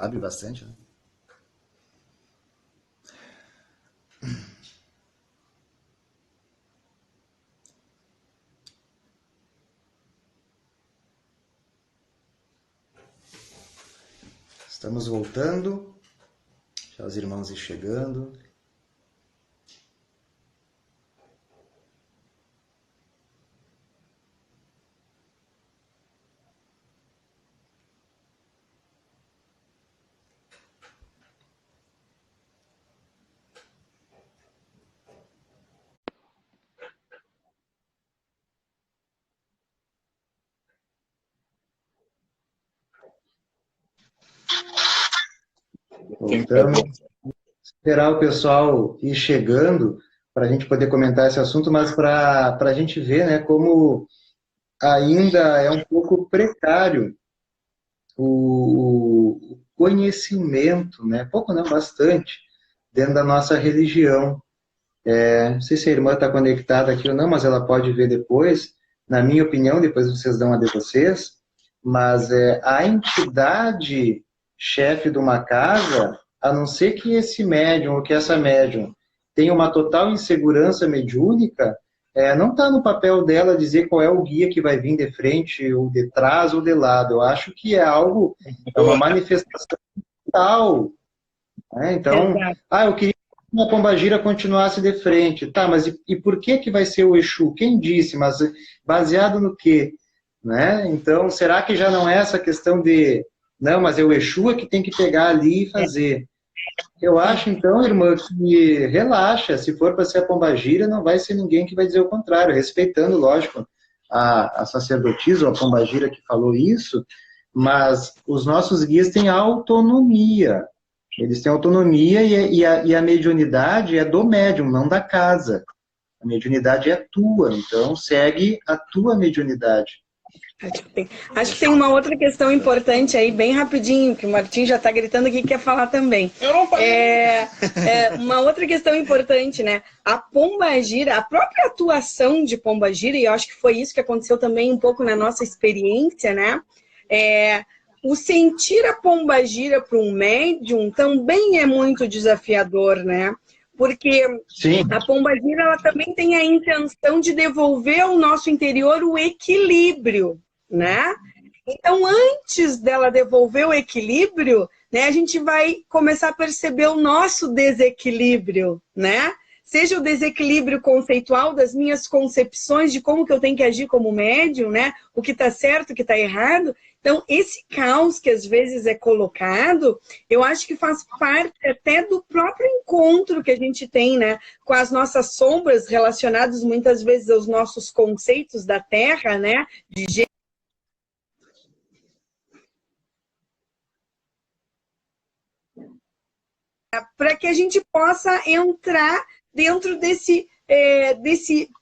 Abre bastante, né? Estamos voltando. Já os irmãos ir chegando. Voltamos. Esperar o pessoal ir chegando para a gente poder comentar esse assunto, mas para a gente ver, né, como ainda é um pouco precário o conhecimento, né, pouco não, bastante, dentro da nossa religião. Não sei se a irmã está conectada aqui ou não, mas ela pode ver depois. Na minha opinião, depois vocês dão a de vocês, mas a entidade chefe de uma casa, a não ser que esse médium ou que essa médium tenha uma total insegurança mediúnica, não está no papel dela dizer qual é o guia que vai vir de frente, ou de trás, ou de lado. Eu acho que é uma manifestação tal, né? Então, eu queria que a Pombagira continuasse de frente. Tá, mas e por que vai ser o Exu? Quem disse? Mas baseado no quê? Né? Então, será que já não é essa questão de não, mas é o Exu que tem que pegar ali e fazer? Eu acho, então, irmã, que relaxa. Se for para ser a Pombagira, não vai ser ninguém que vai dizer o contrário, respeitando, lógico, a sacerdotisa ou a Pombagira que falou isso, mas os nossos guias têm autonomia. Eles têm autonomia e a mediunidade é do médium, não da casa. A mediunidade é tua, então segue a tua mediunidade. Acho que tem uma outra questão importante aí, bem rapidinho, que o Martim já está gritando aqui que quer falar também. Eu não falei. Uma outra questão importante, né? A Pombagira, a própria atuação de Pombagira, e eu acho que foi isso que aconteceu também um pouco na nossa experiência, né? O sentir a Pombagira para um médium também é muito desafiador, né? Porque Sim. A Pombagira ela também tem a intenção de devolver ao nosso interior o equilíbrio, né? Então, antes dela devolver o equilíbrio, né, a gente vai começar a perceber o nosso desequilíbrio, né? Seja o desequilíbrio conceitual das minhas concepções de como que eu tenho que agir como médium, né? O que está certo, o que está errado. Então, esse caos que às vezes é colocado, eu acho que faz parte até do próprio encontro que a gente tem, né? Com as nossas sombras relacionadas muitas vezes aos nossos conceitos da Terra, né? De para que a gente possa entrar dentro desse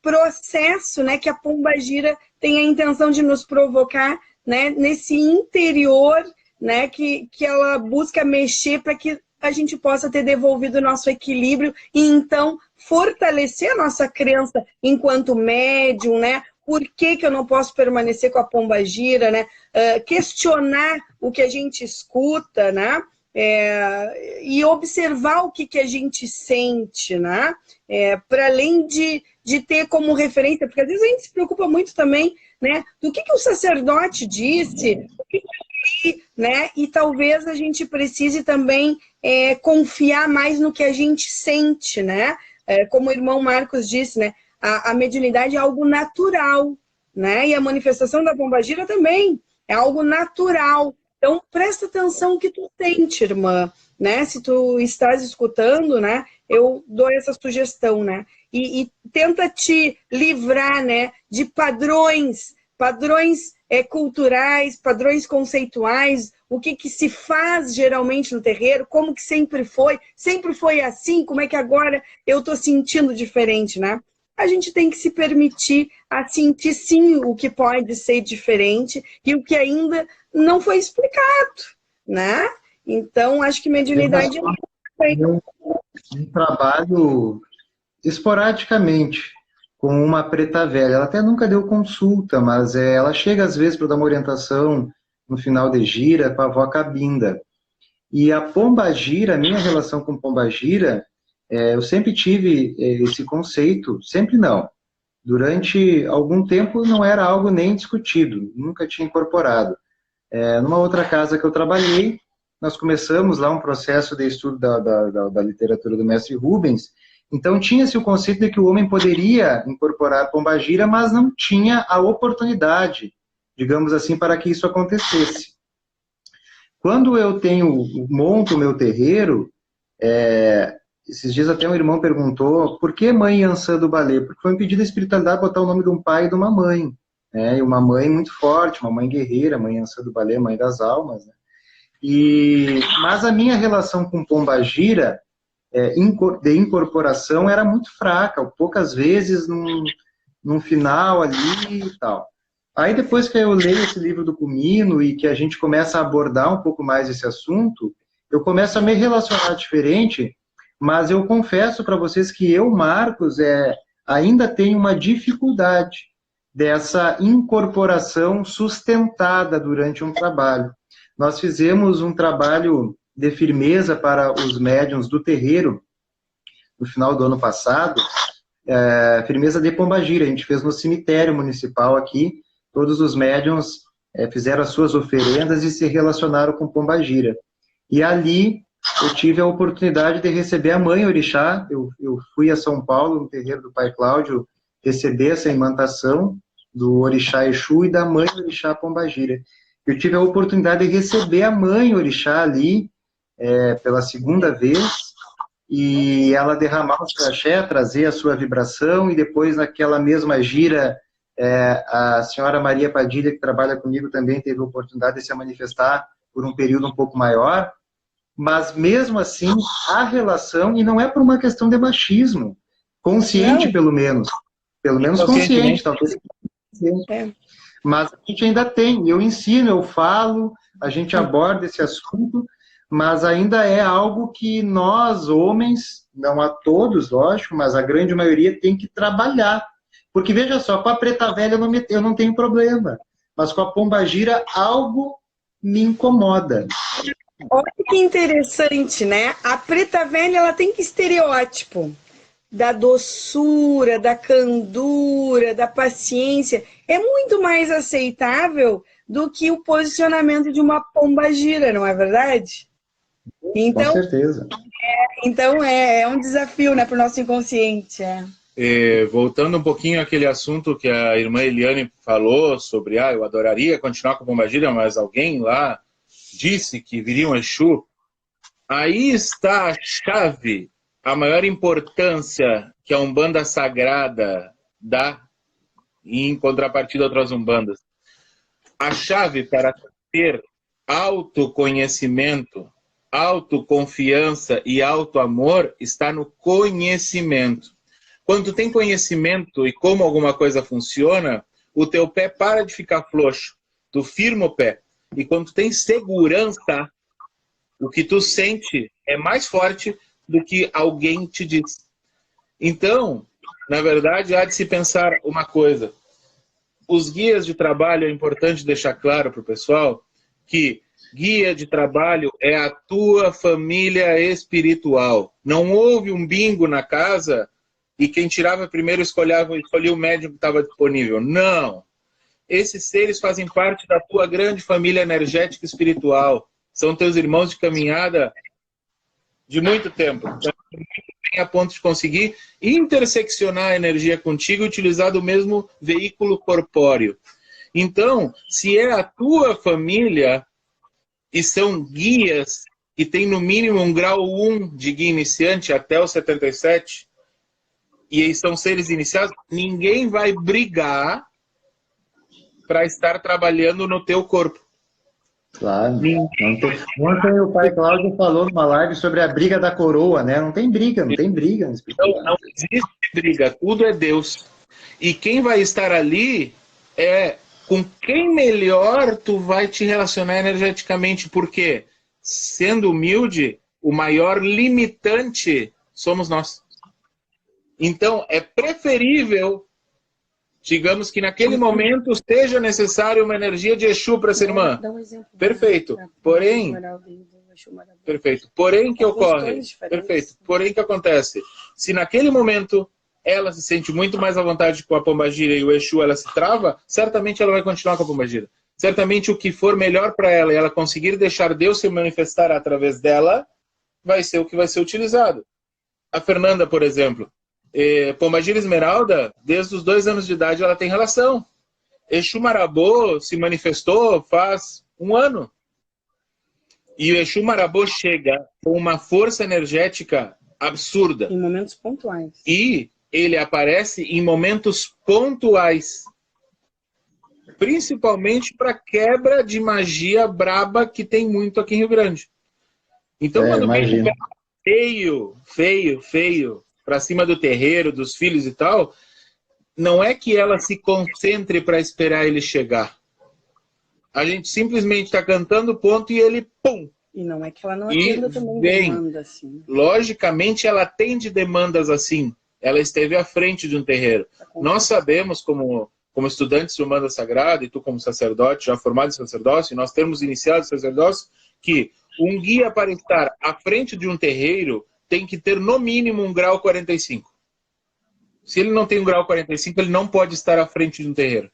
processo, né, que a Pombagira tem a intenção de nos provocar, né, nesse interior, né, que ela busca mexer para que a gente possa ter devolvido o nosso equilíbrio e, então, fortalecer a nossa crença enquanto médium, né? Por que eu não posso permanecer com a Pombagira, né? Questionar o que a gente escuta, né? E observar o que a gente sente, né? Para além de ter como referência, porque às vezes a gente se preocupa muito também, né? Do que o sacerdote disse, o que eu li, né? E talvez a gente precise também confiar mais no que a gente sente, né? Como o irmão Marcos disse, né? A mediunidade é algo natural, né? E a manifestação da Pombagira também é algo natural. Então, presta atenção no que tu sente, irmã, né? Se tu estás escutando, né? Eu dou essa sugestão, né? E tenta te livrar, né? De padrões culturais, padrões conceituais, o que se faz geralmente no terreiro, como que sempre foi assim, como é que agora eu estou sentindo diferente, né? A gente tem que se permitir a sentir sim o que pode ser diferente e o que ainda não foi explicado, né? Então, acho que mediunidade um trabalho esporadicamente com uma preta velha. Ela até nunca deu consulta, mas ela chega às vezes para dar uma orientação no final de gira com a avó Cabinda. E a pombagira, a minha relação com pombagira, eu sempre tive esse conceito, sempre não. Durante algum tempo não era algo nem discutido, nunca tinha incorporado. Numa outra casa que eu trabalhei, nós começamos lá um processo de estudo da literatura do mestre Rubens, então tinha-se o conceito de que o homem poderia incorporar a pombagira, mas não tinha a oportunidade, digamos assim, para que isso acontecesse. Quando eu monto o meu terreiro, esses dias até um irmão perguntou por que mãe Iansã do Balé? Porque foi um pedido da espiritualidade botar o nome de um pai e de uma mãe. E uma mãe muito forte, uma mãe guerreira, mãe Iansã do Balé, mãe das almas. Né? Mas a minha relação com pombagira, de incorporação, era muito fraca, poucas vezes num final ali e tal. Aí depois que eu leio esse livro do Comino e que a gente começa a abordar um pouco mais esse assunto, eu começo a me relacionar diferente, mas eu confesso para vocês que eu, Marcos, ainda tenho uma dificuldade dessa incorporação sustentada durante um trabalho. Nós fizemos um trabalho de firmeza para os médiuns do terreiro, no final do ano passado, firmeza de pombagira, a gente fez no cemitério municipal aqui, todos os médiuns fizeram as suas oferendas e se relacionaram com pombagira. E ali eu tive a oportunidade de receber a mãe orixá, eu fui a São Paulo, no terreiro do Pai Cláudio, receber essa imantação do orixá Exu e da mãe orixá pombagira. Eu tive a oportunidade de receber a mãe orixá ali, pela segunda vez, e ela derramar o seu axé, trazer a sua vibração, e depois naquela mesma gira, a senhora Maria Padilha, que trabalha comigo, também teve a oportunidade de se manifestar por um período um pouco maior, mas mesmo assim, a relação, e não é por uma questão de machismo, consciente não. pelo menos consciente, talvez. Mas a gente ainda tem, eu ensino, eu falo, a gente aborda esse assunto, mas ainda é algo que nós, homens, não a todos, lógico, mas a grande maioria tem que trabalhar. Porque, veja só, com a preta velha eu não tenho problema, mas com a pombagira algo me incomoda. Olha que interessante, né? A preta velha, ela tem que estereótipo da doçura, da candura, da paciência. É muito mais aceitável do que o posicionamento de uma pombagira, não é verdade? Então, com certeza. Então é um desafio, né, para o nosso inconsciente. Voltando um pouquinho àquele assunto que a irmã Eliane falou sobre, eu adoraria continuar com a pombagira, mas alguém lá disse que viria um Exu. Aí está a chave, a maior importância que a Umbanda Sagrada dá em contrapartida a outras Umbandas. A chave para ter autoconhecimento, autoconfiança e autoamor está no conhecimento. Quando tu tem conhecimento e como alguma coisa funciona, o teu pé para de ficar floxo. Tu firma o pé. E quando tu tem segurança, o que tu sente é mais forte do que alguém te diz. Então, na verdade, há de se pensar uma coisa. Os guias de trabalho, é importante deixar claro para o pessoal que guia de trabalho é a tua família espiritual. Não houve um bingo na casa e quem tirava primeiro escolhia o médium que estava disponível. Não. Esses seres fazem parte da tua grande família energética e espiritual. São teus irmãos de caminhada de muito tempo. Então, a ponto de conseguir interseccionar a energia contigo e utilizar do mesmo veículo corpóreo. Então, se é a tua família e são guias e tem no mínimo um grau 1 de guia iniciante até o 77, e aí são seres iniciados, ninguém vai brigar para estar trabalhando no teu corpo. Claro. Ontem o Pai Cláudio falou numa live sobre a briga da coroa, né? Não tem briga. Não existe briga, tudo é Deus. E quem vai estar ali é com quem melhor tu vai te relacionar energeticamente, porque, sendo humilde, o maior limitante somos nós. Então, é preferível, digamos que naquele momento seja necessário uma energia de Exu para essa irmã. Perfeito. Porém, Exu Marabô. Perfeito. Porém, que ocorre? Perfeito. Porém, que acontece? Se naquele momento ela se sente muito mais à vontade com a pombagira e o Exu ela se trava, certamente ela vai continuar com a pombagira. Certamente o que for melhor para ela e ela conseguir deixar Deus se manifestar através dela, vai ser o que vai ser utilizado. A Fernanda, por exemplo, pombagira esmeralda, desde os 2 anos de idade ela tem relação. Exu Marabô se manifestou faz 1 ano. E o Exu Marabô chega com uma força energética absurda. Em momentos pontuais. E ele aparece em momentos pontuais. Principalmente para quebra de magia braba que tem muito aqui em Rio Grande. Então, quando vem feio, para cima do terreiro, dos filhos e tal, não é que ela se concentre para esperar ele chegar. A gente simplesmente está cantando ponto e ele, pum! E não é que ela não atenda também demanda assim. Logicamente, ela atende demandas assim. Ela esteve à frente de um terreiro. Nós sabemos, como estudantes de Umbanda Sagrada, e tu como sacerdote, já formado em sacerdócio, nós temos iniciado o sacerdócio, que um guia para estar à frente de um terreiro tem que ter no mínimo um grau 45. Se ele não tem um grau 45, ele não pode estar à frente de um terreiro.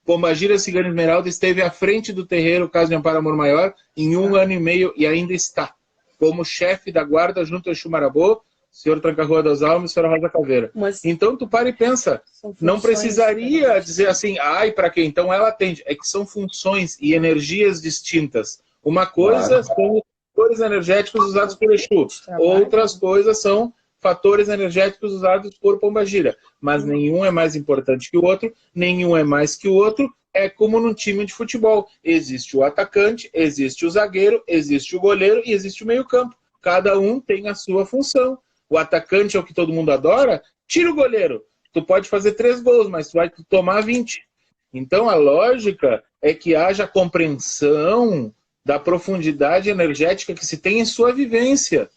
Pombagira Cigana Esmeralda esteve à frente do terreiro Casa de Amparo Amor Maior em 1 ano e meio e ainda está. Como chefe da guarda junto ao Exu Marabô, Senhor Tranca-Rua das Almas e Senhora Rosa Caveira. Então tu para e pensa, não precisaria dizer assim, ai, para quê? Então ela atende. É que são funções e energias distintas. Uma coisa são fatores energéticos usados por Exu. Outras coisas são fatores energéticos usados por pombagira. Mas nenhum é mais importante que o outro, nenhum é mais que o outro. É como num time de futebol. Existe o atacante, existe o zagueiro, existe o goleiro e existe o meio-campo. Cada um tem a sua função. O atacante é o que todo mundo adora, tira o goleiro. Tu pode fazer 3 gols, mas tu vai tomar 20. Então a lógica é que haja compreensão da profundidade energética que se tem em sua vivência.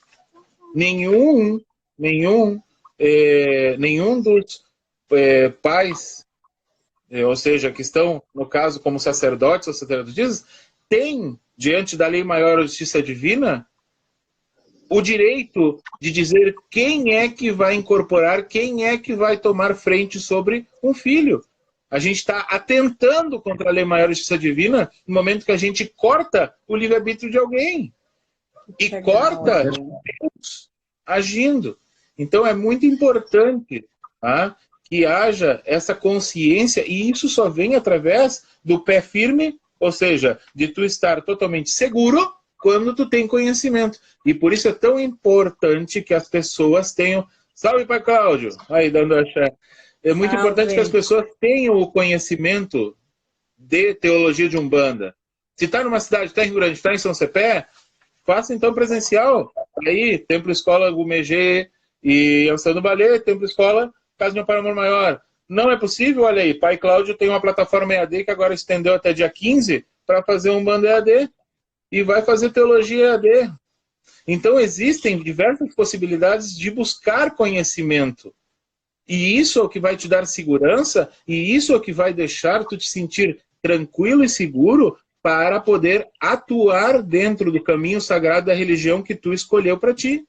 Nenhum dos pais, ou seja, que estão, no caso, como sacerdotes ou sacerdotisas, tem, diante da lei maior da justiça divina, o direito de dizer quem é que vai incorporar, quem é que vai tomar frente sobre um filho. A gente está atentando contra a lei maior da justiça divina no momento que a gente corta o livre-arbítrio de alguém. E corta Deus agindo. Então é muito importante, tá, que haja essa consciência, e isso só vem através do pé firme, ou seja, de tu estar totalmente seguro quando tu tem conhecimento. E por isso é tão importante que as pessoas tenham... Salve, Pai Cláudio! Aí, dando a chave. É muito importante que as pessoas tenham o conhecimento de teologia de Umbanda. Se está numa cidade, está em Rio Grande, está em São Cepé, faça então presencial. Aí, Templo Escola Gumegê e Anção do Balê, Templo Escola Casa de Amparo Amor Maior. Não é possível? Olha aí, Pai Cláudio tem uma plataforma EAD que agora estendeu até dia 15 para fazer um Umbanda EAD. E vai fazer teologia EAD. Então existem diversas possibilidades de buscar conhecimento. E isso é o que vai te dar segurança, e isso é o que vai deixar tu te sentir tranquilo e seguro para poder atuar dentro do caminho sagrado da religião que tu escolheu para ti.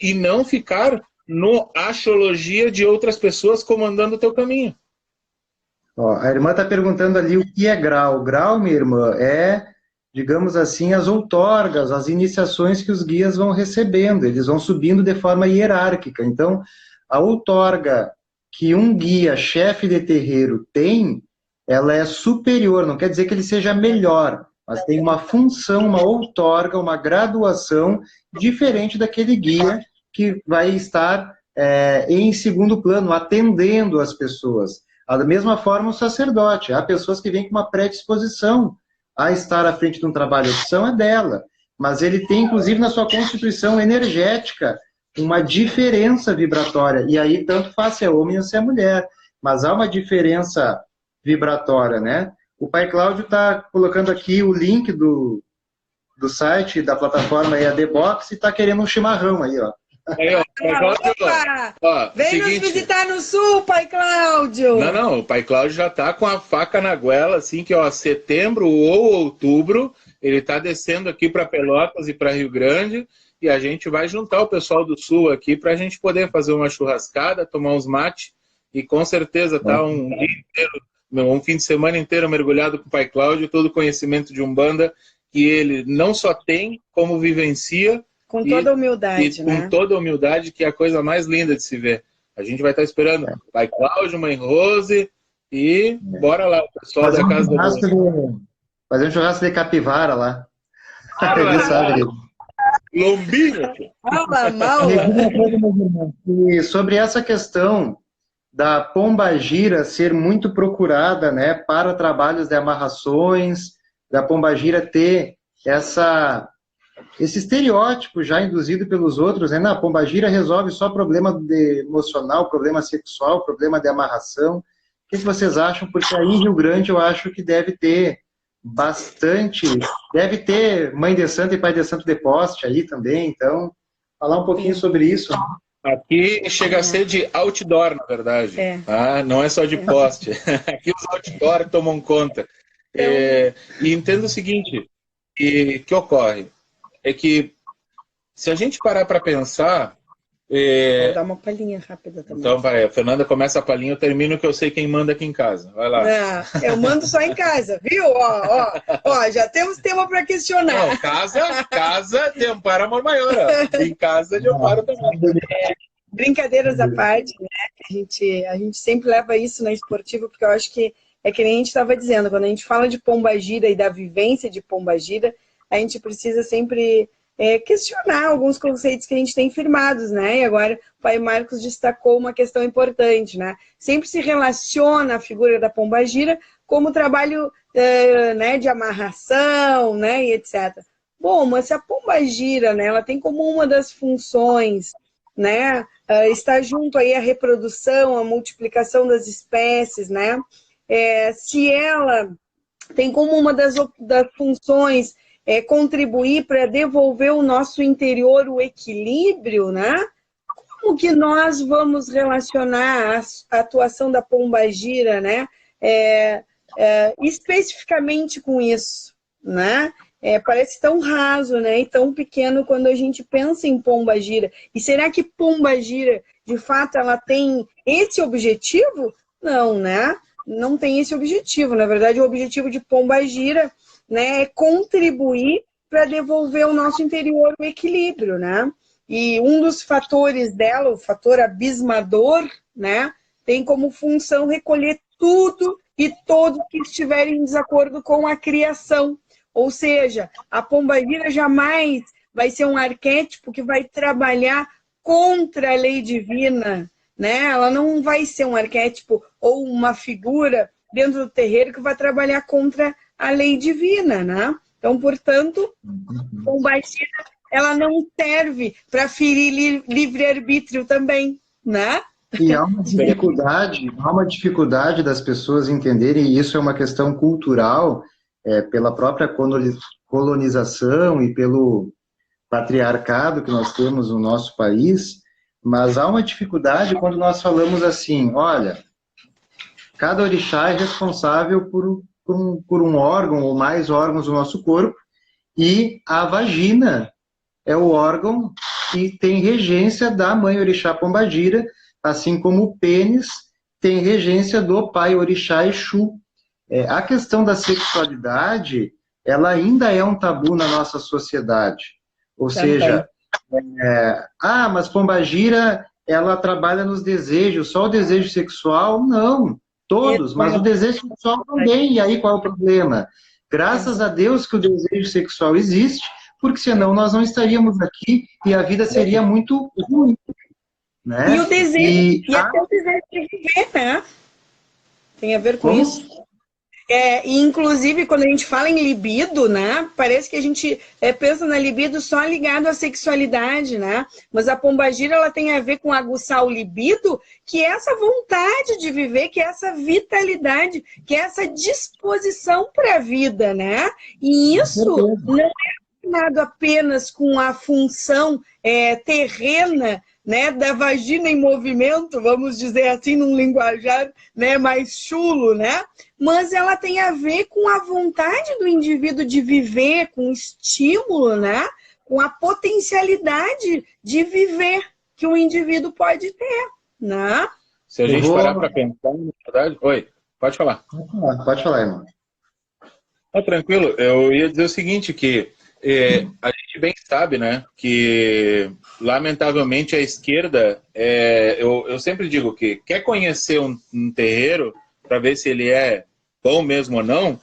E não ficar no axologia de outras pessoas comandando o teu caminho. Ó, a irmã está perguntando ali o que é grau. Grau, minha irmã, é, digamos assim, as outorgas, as iniciações que os guias vão recebendo. Eles vão subindo de forma hierárquica. Então, a outorga que um guia, chefe de terreiro, tem, ela é superior. Não quer dizer que ele seja melhor, mas tem uma função, uma outorga, uma graduação diferente daquele guia que vai estar em segundo plano, atendendo as pessoas. Da mesma forma, o sacerdote. Há pessoas que vêm com uma predisposição a estar à frente de um trabalho. A opção é dela. Mas ele tem, inclusive, na sua constituição energética, uma diferença vibratória. E aí, tanto faz se é homem ou se é mulher. Mas há uma diferença vibratória, né? O Pai Cláudio está colocando aqui o link do site da plataforma EAD Box e está querendo um chimarrão aí, ó. Aí, ó, vem seguinte, nos visitar no sul, Pai Cláudio! Não, o Pai Cláudio já tá com a faca na goela, assim, que ó, setembro ou outubro ele está descendo aqui para Pelotas e para Rio Grande, e a gente vai juntar o pessoal do Sul aqui para a gente poder fazer uma churrascada, tomar uns mate, e com certeza tá um dia inteiro, um fim de semana inteiro mergulhado com o Pai Cláudio, todo o conhecimento de Umbanda que ele não só tem, como vivencia. Com toda a humildade, né? Com toda a humildade, que é a coisa mais linda de se ver. A gente vai estar esperando Pai Cláudio, Mãe Rose, e bora lá, o pessoal da Casa da Luz. Fazer um churrasco de capivara lá. Ele sabe. Lombinho. E sobre essa questão da pombagira ser muito procurada, né, para trabalhos de amarrações, da pombagira ter esse estereótipo já induzido pelos outros, né? Não, a pombagira resolve só problema emocional, problema sexual, problema de amarração. O que vocês acham? Porque aí em Rio Grande eu acho que deve ter bastante, deve ter mãe de santo e pai de santo de poste aí também, então, falar um pouquinho sobre isso. Aqui chega a ser de outdoor, na verdade. Tá? Não é só de poste. Aqui os outdoor tomam conta. E entendo o seguinte, que ocorre, é que se a gente parar para pensar... Vou dar uma palhinha rápida também. Então, vai, a Fernanda começa a palhinha, eu termino que eu sei quem manda aqui em casa. Vai lá. Não, eu mando só em casa, viu? Ó, já temos tema para questionar. Não, casa de amparo amor maior. Ó. Em casa de amparo também. Brincadeiras à parte, né? A gente sempre leva isso na esportiva, porque eu acho que é que nem a gente estava dizendo, quando a gente fala de pombagira e da vivência de pombagira, a gente precisa sempre questionar alguns conceitos que a gente tem firmados, né? E agora o pai Marcos destacou uma questão importante, né? Sempre se relaciona a figura da pombagira como trabalho né, de amarração, né, e etc. Bom, mas se a pombagira, né, ela tem como uma das funções, né, estar junto aí à reprodução, à multiplicação das espécies, né? Se ela tem como uma das funções contribuir para devolver o nosso interior o equilíbrio, né? Como que nós vamos relacionar a atuação da pombagira, né? Especificamente com isso, né? Parece tão raso, né? E tão pequeno quando a gente pensa em pombagira. E será que pombagira, de fato, ela tem esse objetivo? Não, né? Não tem esse objetivo. Na verdade, o objetivo de pombagira, né, é contribuir para devolver ao nosso interior o equilíbrio, né? E um dos fatores dela, o fator abismador, né, tem como função recolher tudo e todos que estiverem em desacordo com a criação. Ou seja, a pombagira jamais vai ser um arquétipo que vai trabalhar contra a lei divina, né? Ela não vai ser um arquétipo ou uma figura dentro do terreiro que vai trabalhar contra a lei divina, né? Então, portanto, a pombagira, ela não serve para ferir livre-arbítrio também, né? E há uma dificuldade das pessoas entenderem, e isso é uma questão cultural, pela própria colonização e pelo patriarcado que nós temos no nosso país, mas há uma dificuldade quando nós falamos assim, olha, cada orixá é responsável por um órgão ou mais órgãos do nosso corpo, e a vagina é o órgão que tem regência da mãe orixá pombagira, assim como o pênis tem regência do pai orixá Exu. A questão da sexualidade, ela ainda é um tabu na nossa sociedade. Ou seja, mas pombagira, ela trabalha nos desejos, só o desejo sexual? Não, todos, mas o desejo sexual também. E aí qual é o problema? Graças a Deus que o desejo sexual existe, porque senão nós não estaríamos aqui e a vida seria muito ruim. Né? E o desejo, até o desejo de viver, né? Tem a ver com isso. E inclusive, quando a gente fala em libido, né? Parece que a gente pensa na libido só ligado à sexualidade, né? Mas a pombagira, ela tem a ver com aguçar o libido, que é essa vontade de viver, que é essa vitalidade, que é essa disposição para a vida, né? E isso não é relacionado apenas com a função terrena né, da vagina em movimento, vamos dizer assim, num linguajar, né, mais chulo, né? Mas ela tem a ver com a vontade do indivíduo de viver, com o estímulo, né? Com a potencialidade de viver que o indivíduo pode ter, né? Se a gente parar para pensar, na verdade... Oi, pode falar. Pode falar, irmão. Tranquilo, eu ia dizer o seguinte, que a gente bem sabe, né, que lamentavelmente a esquerda, eu sempre digo que quer conhecer um terreiro para ver se ele é bom mesmo ou não,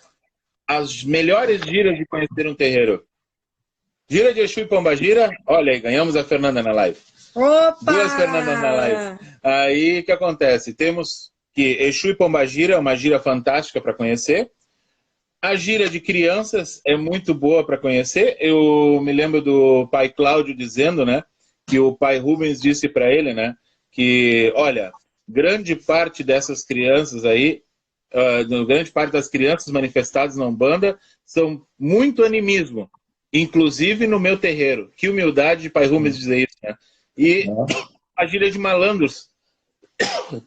as melhores giras de conhecer um terreiro. Gira de Exu e Pombagira, olha aí, ganhamos a Fernanda na live. Opa! 2 Fernandas na live. Aí, o que acontece? Temos que Exu e Pombagira é uma gira fantástica para conhecer. A gira de crianças é muito boa para conhecer. Eu me lembro do pai Cláudio dizendo, né, que o pai Rubens disse para ele, né, que, olha, grande parte dessas crianças aí, grande parte das crianças manifestadas na Umbanda são muito animismo, inclusive no meu terreiro. Que humildade de pai Rubens dizer isso, né? E a gira de malandros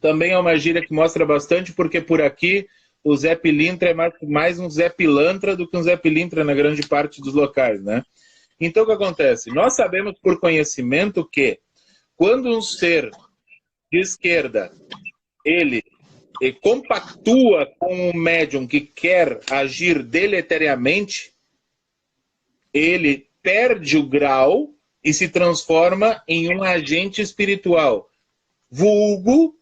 também é uma gira que mostra bastante, porque por aqui o Zé Pilintra é mais um Zé Pilantra do que um Zé Pilintra na grande parte dos locais, né? Então, o que acontece? Nós sabemos por conhecimento que quando um ser de esquerda, ele compactua com um médium que quer agir deleteriamente, ele perde o grau e se transforma em um agente espiritual, vulgo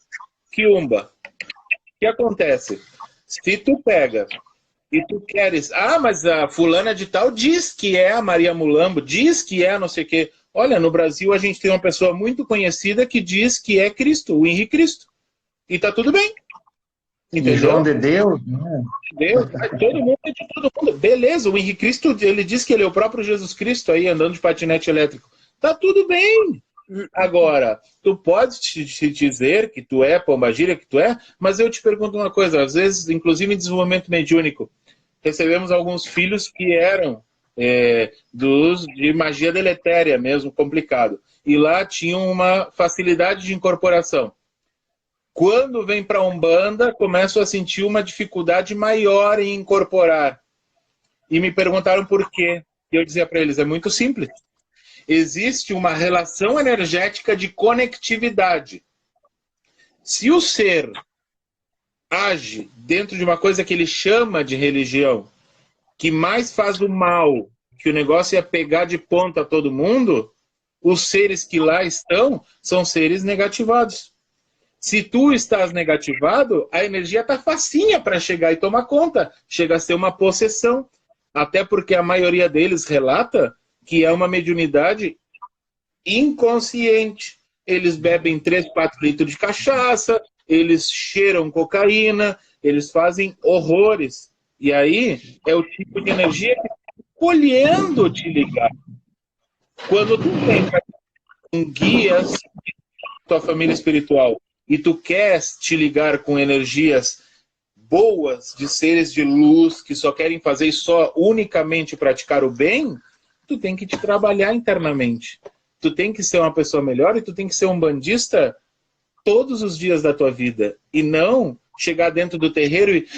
quiumba. O que acontece? Se tu pega e tu queres... Ah, mas a fulana de tal diz que é a Maria Mulambo, diz que é não sei o quê. Olha, no Brasil a gente tem uma pessoa muito conhecida que diz que é Cristo, o Henrique Cristo. E tá tudo bem. Entendeu? E João de Deus, né? Deus, todo mundo é de todo mundo. Beleza, o Henrique Cristo, ele diz que ele é o próprio Jesus Cristo aí, andando de patinete elétrico. Tá tudo bem. Agora, tu pode te dizer que tu é pombagira, que tu é, mas eu te pergunto uma coisa, às vezes, inclusive em desenvolvimento mediúnico, recebemos alguns filhos que eram de magia deletéria mesmo, complicado. E lá tinham uma facilidade de incorporação. Quando vem para a Umbanda, começam a sentir uma dificuldade maior em incorporar. E me perguntaram por quê. E eu dizia para eles, é muito simples. Existe uma relação energética de conectividade. Se o ser age dentro de uma coisa que ele chama de religião, que mais faz o mal, que o negócio é pegar de ponta todo mundo, os seres que lá estão são seres negativados. Se tu estás negativado, a energia está facinha para chegar e tomar conta. Chega a ser uma possessão. Até porque a maioria deles relata que é uma mediunidade inconsciente. Eles bebem 3, 4 litros de cachaça, eles cheiram cocaína, eles fazem horrores. E aí é o tipo de energia que está escolhendo te ligar. Quando tu tem um guia tua família espiritual e tu queres te ligar com energias boas, de seres de luz, que só querem fazer e só unicamente praticar o bem, tu tem que te trabalhar internamente. Tu tem que ser uma pessoa melhor e tu tem que ser um bandista todos os dias da tua vida. E não chegar dentro do terreiro e...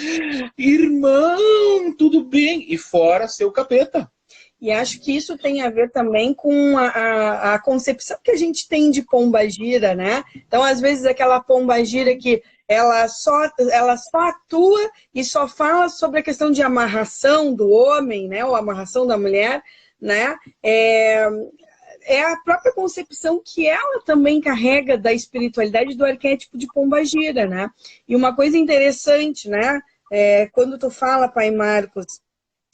Irmão, tudo bem? E fora ser o capeta. E acho que isso tem a ver também com a concepção que a gente tem de pombagira, né? Então, às vezes, aquela pombagira que ela só atua e só fala sobre a questão de amarração do homem, né? Ou amarração da mulher, né? É a própria concepção que ela também carrega da espiritualidade do arquétipo de pombagira, né? E uma coisa interessante, né? Quando tu fala, Pai Marcos,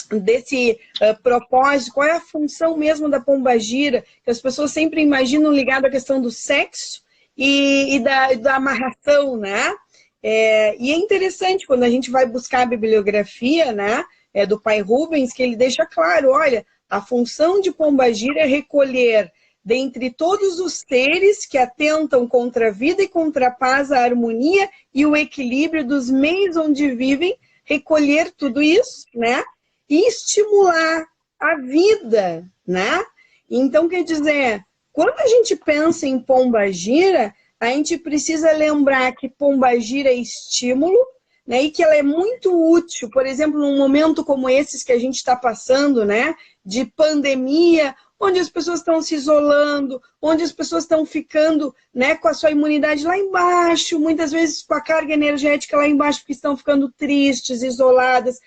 desse propósito, qual é a função mesmo da pombagira, que as pessoas sempre imaginam ligado à questão do sexo e da amarração, né? E é interessante quando a gente vai buscar a bibliografia, né, do pai Rubens, que ele deixa claro, olha, a função de pombagira é recolher dentre todos os seres que atentam contra a vida e contra a paz, a harmonia e o equilíbrio dos meios onde vivem, recolher tudo isso, né? E estimular a vida, né? Então, quer dizer, Quando a gente pensa em pombagira, a gente precisa lembrar que pombagira é estímulo, né, e que ela é muito útil, por exemplo, num momento como esses que a gente está passando, né, de pandemia, onde as pessoas estão se isolando, onde as pessoas estão ficando, né, com a sua imunidade lá embaixo, muitas vezes com a carga energética lá embaixo, porque estão ficando tristes, isoladas.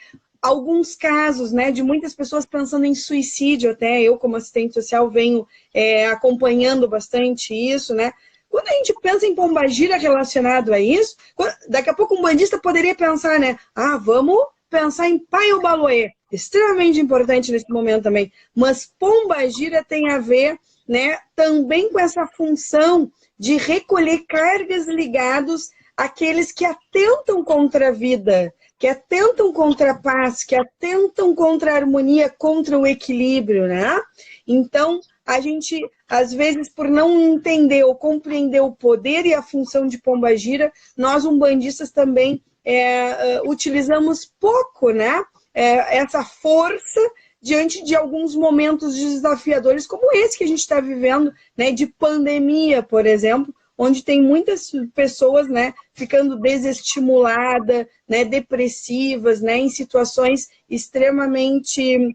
Alguns casos, né, de muitas pessoas pensando em suicídio, até eu como assistente social venho acompanhando bastante isso, né. Quando a gente pensa em pombagira relacionado a isso, daqui a pouco um bandista poderia pensar, né, vamos pensar em Paiobaloê, extremamente importante nesse momento também, mas pombagira tem a ver, né, também com essa função de recolher cargas ligados àqueles que atentam contra a vida, que atentam contra a paz, que atentam contra a harmonia, contra o equilíbrio, né? Então, a gente, às vezes, por não entender ou compreender o poder e a função de pombagira, nós, umbandistas, também utilizamos pouco, né? Essa força diante de alguns momentos desafiadores, como esse que a gente está vivendo, né? De pandemia, por exemplo, onde tem muitas pessoas, né, ficando desestimuladas, né, depressivas, né, em situações extremamente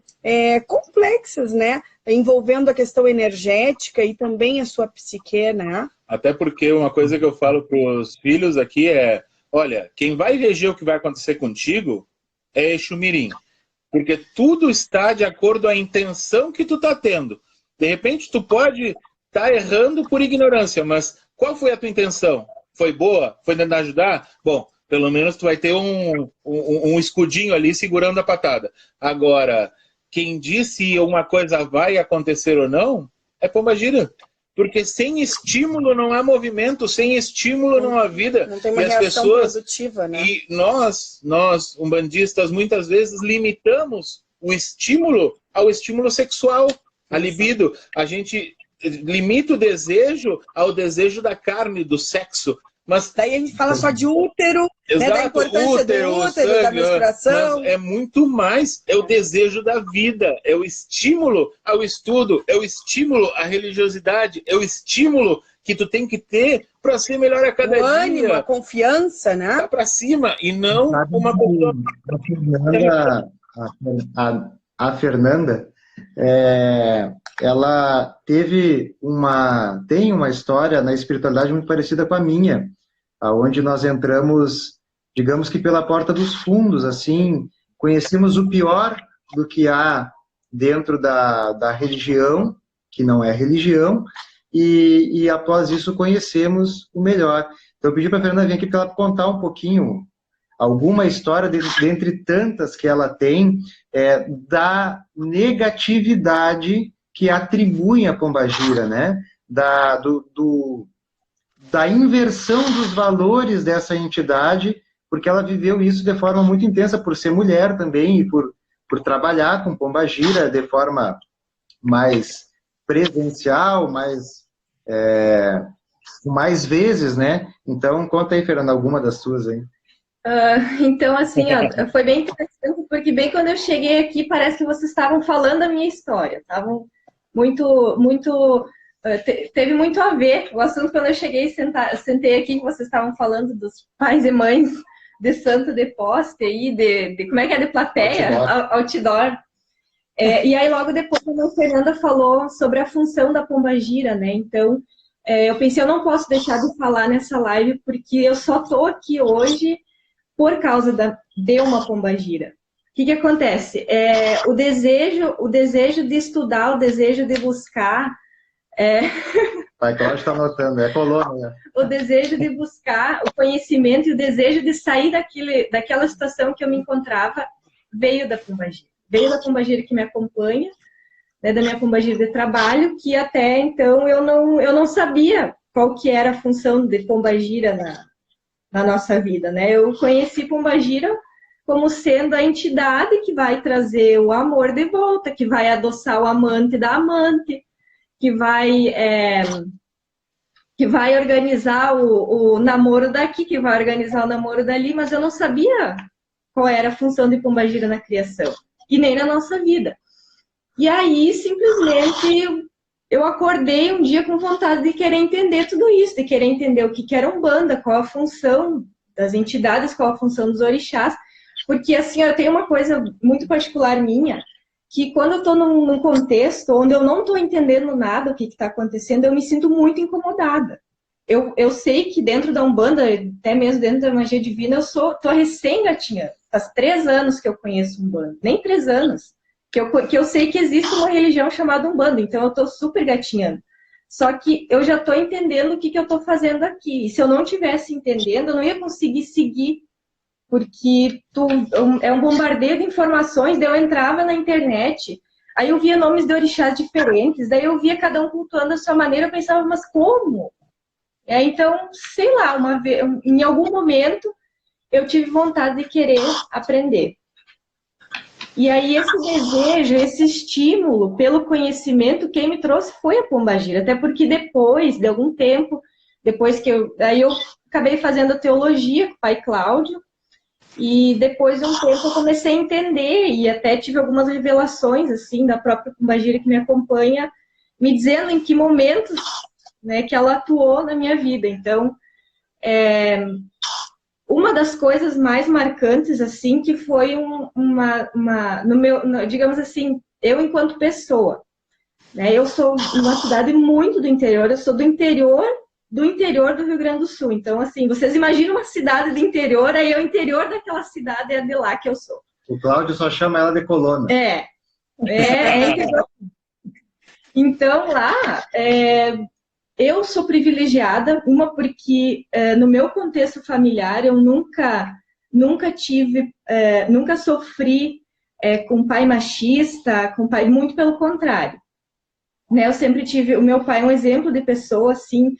complexas, né, envolvendo a questão energética e também a sua psique, né? Até porque uma coisa que eu falo para os filhos aqui é, olha, quem vai reger o que vai acontecer contigo é Exu Mirim, porque tudo está de acordo com a intenção que tu está tendo. De repente tu pode estar errando por ignorância, mas qual foi a tua intenção? Foi boa? Foi tentar ajudar? Bom, pelo menos tu vai ter um escudinho ali segurando a patada. Agora, quem diz se uma coisa vai acontecer ou não é pombagira. Porque sem estímulo não há movimento, sem estímulo não há vida. Não tem uma e as reação pessoas produtiva, né? E nós, umbandistas, muitas vezes limitamos o estímulo ao estímulo sexual, a libido. A gente limita o desejo ao desejo da carne, do sexo. Mas daí a gente fala só de útero, exato, né, da importância útero, do útero, sangue, da menstruação. Mas é muito mais, é o desejo da vida, é o estímulo ao estudo, é o estímulo à religiosidade, é o estímulo que tu tem que ter para ser melhor a cada dia. O ânimo, a confiança, né? Tá para cima, e não uma pessoa... A Fernanda, ela tem uma história na espiritualidade muito parecida com a minha, onde nós entramos, digamos que pela porta dos fundos, assim, conhecemos o pior do que há dentro da religião, que não é religião, e após isso conhecemos o melhor. Então eu pedi para a Fernanda vir aqui para ela contar um pouquinho, alguma história, dentre tantas que ela tem, da negatividade que atribuem a pombagira, né? Da inversão dos valores dessa entidade, porque ela viveu isso de forma muito intensa, por ser mulher também, e por trabalhar com pombagira de forma mais presencial, mais vezes, né? Então, conta aí, Fernanda, alguma das suas aí. Então, assim, ó, foi bem interessante, porque bem quando eu cheguei aqui, parece que vocês estavam falando a minha história, estavam teve muito a ver o assunto quando eu cheguei e sentei aqui, que vocês estavam falando dos pais e mães de santo de poste aí, como é que é, de plateia, outdoor. E aí logo depois a Fernanda falou sobre a função da pombagira, né? Então, eu pensei, eu não posso deixar de falar nessa live, porque eu só tô aqui hoje por causa de uma pombagira. O que acontece? O desejo de estudar, o desejo de buscar... Pai Cláudio está anotando, é colônia. O desejo de buscar o conhecimento e o desejo de sair daquela situação que eu me encontrava veio da pombagira. Veio da pombagira que me acompanha, né, da minha pombagira de trabalho, que até então eu não sabia qual que era a função de pombagira na nossa vida, né? Eu conheci pombagira como sendo a entidade que vai trazer o amor de volta, que vai adoçar o amante da amante, que vai organizar o namoro daqui, que vai organizar o namoro dali, mas eu não sabia qual era a função de pombagira na criação, e nem na nossa vida. E aí, simplesmente, eu acordei um dia com vontade de querer entender tudo isso, de querer entender o que era Umbanda, qual a função das entidades, qual a função dos orixás, porque assim, eu tenho uma coisa muito particular minha, que quando eu estou num contexto onde eu não estou entendendo nada o que está acontecendo, eu me sinto muito incomodada. Eu sei que dentro da Umbanda, até mesmo dentro da magia divina, eu estou recém-gatinhando. Faz 3 anos que eu conheço Umbanda, nem 3 anos, que eu sei que existe uma religião chamada Umbanda, então eu estou super gatinhando. Só que eu já estou entendendo o que eu estou fazendo aqui. E se eu não estivesse entendendo, eu não ia conseguir seguir, porque é um bombardeio de informações. Daí eu entrava na internet, aí eu via nomes de orixás diferentes, daí eu via cada um cultuando a sua maneira, eu pensava, mas como? Então, sei lá, em algum momento eu tive vontade de querer aprender. E aí esse desejo, esse estímulo pelo conhecimento, quem me trouxe foi a Pombagira. Até porque depois de algum tempo, aí eu acabei fazendo teologia com o pai Cláudio, e depois de um tempo eu comecei a entender, e até tive algumas revelações assim da própria Pombagira que me acompanha, me dizendo em que momentos, né, que ela atuou na minha vida. Então, uma das coisas mais marcantes, assim, que foi digamos assim, eu enquanto pessoa, né, eu sou de uma cidade muito do interior, eu sou do interior do Rio Grande do Sul. Então, assim, vocês imaginam uma cidade do interior, aí o interior daquela cidade é de lá que eu sou. O Cláudio só chama ela de Colônia. Então, lá, eu sou privilegiada, porque no meu contexto familiar eu nunca sofri com pai machista, com pai, muito pelo contrário. Né, eu sempre tive, o meu pai é um exemplo de pessoa, assim,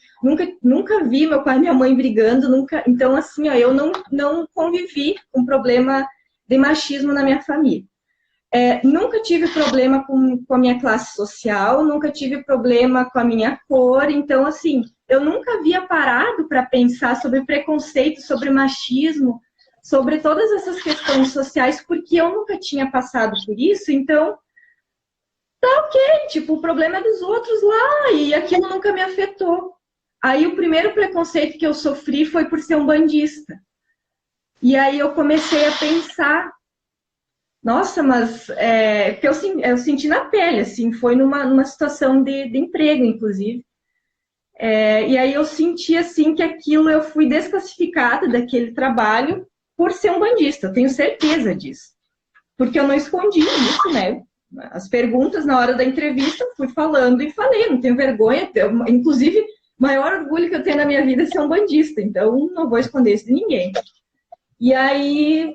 nunca vi meu pai e minha mãe brigando, nunca. Então, assim, eu não convivi com problema de machismo na minha família. Nunca tive problema com a minha classe social, nunca tive problema com a minha cor. Então, assim, eu nunca havia parado para pensar sobre preconceito, sobre machismo, sobre todas essas questões sociais, porque eu nunca tinha passado por isso. Então, tá ok, tipo, o problema é dos outros lá, e aquilo nunca me afetou. Aí o primeiro preconceito que eu sofri foi por ser umbandista. E aí eu comecei a pensar, nossa, mas que eu senti na pele, assim, foi numa situação de emprego, inclusive. E aí eu senti, assim, que aquilo, eu fui desclassificada daquele trabalho por ser umbandista, eu tenho certeza disso. Porque eu não escondi isso, né? As perguntas na hora da entrevista, fui falando e falei, não tenho vergonha, inclusive, o maior orgulho que eu tenho na minha vida é ser umbandista, então não vou esconder isso de ninguém. E aí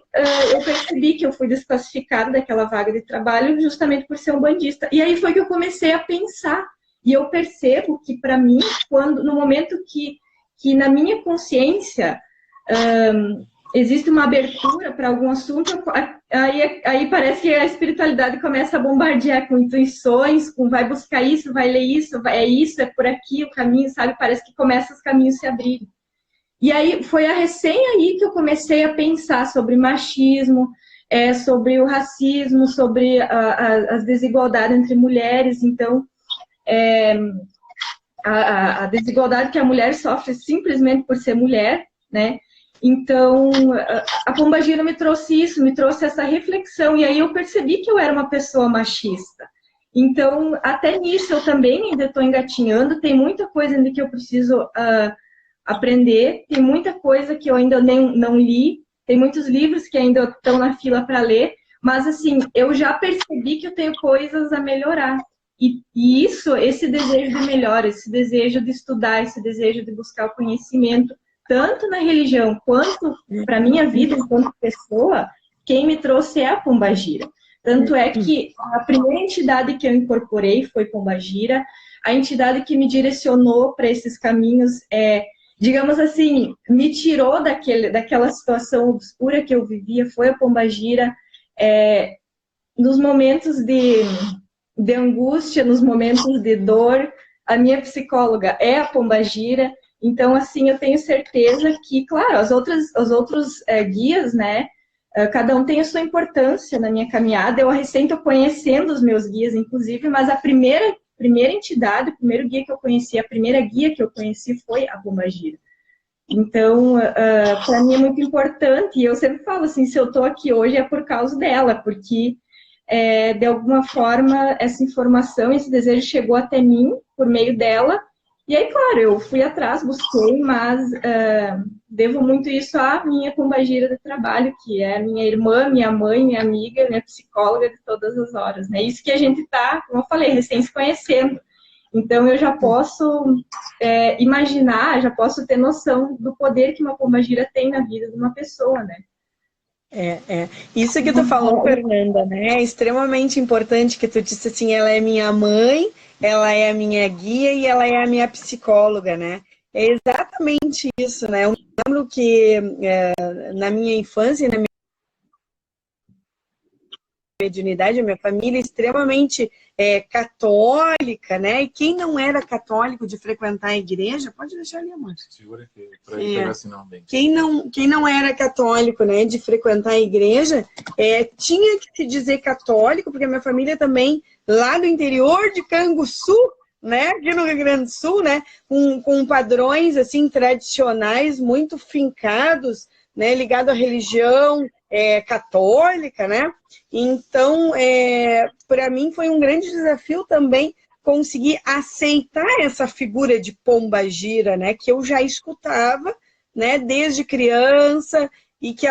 eu percebi que eu fui desclassificada daquela vaga de trabalho justamente por ser umbandista. E aí foi que eu comecei a pensar, e eu percebo que para mim, no momento que na minha consciência existe uma abertura para algum assunto, aí parece que a espiritualidade começa a bombardear com intuições, vai buscar isso, vai ler isso, é por aqui o caminho, sabe? Parece que começa os caminhos a se abrirem. E aí foi aí que eu comecei a pensar sobre machismo, sobre o racismo, sobre as desigualdades entre mulheres. Então, a desigualdade que a mulher sofre simplesmente por ser mulher, né? Então, a Pombagira me trouxe isso, me trouxe essa reflexão, e aí eu percebi que eu era uma pessoa machista. Então, até nisso eu também ainda estou engatinhando, tem muita coisa ainda que eu preciso aprender, tem muita coisa que eu ainda não li, tem muitos livros que ainda estão na fila para ler, mas assim, eu já percebi que eu tenho coisas a melhorar. E esse desejo de melhora, esse desejo de estudar, esse desejo de buscar o conhecimento, tanto na religião quanto para a minha vida enquanto pessoa, quem me trouxe é a Pombagira. Tanto é que a primeira entidade que eu incorporei foi Pombagira, a entidade que me direcionou para esses caminhos, digamos assim, me tirou daquela situação obscura que eu vivia, foi a Pombagira. Nos momentos de angústia, nos momentos de dor, a minha psicóloga é a Pombagira. Então, assim, eu tenho certeza que, claro, os outros guias, né, cada um tem a sua importância na minha caminhada. Eu recém estou conhecendo os meus guias, inclusive, mas a primeira primeira entidade, o primeiro guia que eu conheci, a primeira guia que eu conheci foi a Pombagira. Então, para mim é muito importante, e eu sempre falo assim, se eu estou aqui hoje é por causa dela, porque de alguma forma essa informação, esse desejo chegou até mim por meio dela, e aí, claro, eu fui atrás, busquei, mas devo muito isso à minha pombagira de trabalho, que é minha irmã, minha mãe, minha amiga, minha psicóloga de todas as horas, né? Isso que a gente está, como eu falei, recém se conhecendo. Então, eu já posso imaginar, já posso ter noção do poder que uma pombagira tem na vida de uma pessoa, né? Isso que tu falou, Fernanda, né? É extremamente importante que tu disse assim, ela é minha mãe, ela é a minha guia e ela é a minha psicóloga, né? É exatamente isso, né? Eu me lembro que na minha infância, na minha mediunidade, a minha família é extremamente católica, né? E quem não era católico de frequentar a igreja, pode deixar ali, amor. Segura aqui, para ele pegar sinal bem. Quem não era católico, né, de frequentar a igreja, tinha que se dizer católico, porque a minha família também, lá do interior de Canguçu, né, aqui no Rio Grande do Sul, né, com padrões, assim, tradicionais, muito fincados, né, ligado à religião católica, né? Então, para mim foi um grande desafio também conseguir aceitar essa figura de pombagira, né, que eu já escutava, né, desde criança, e que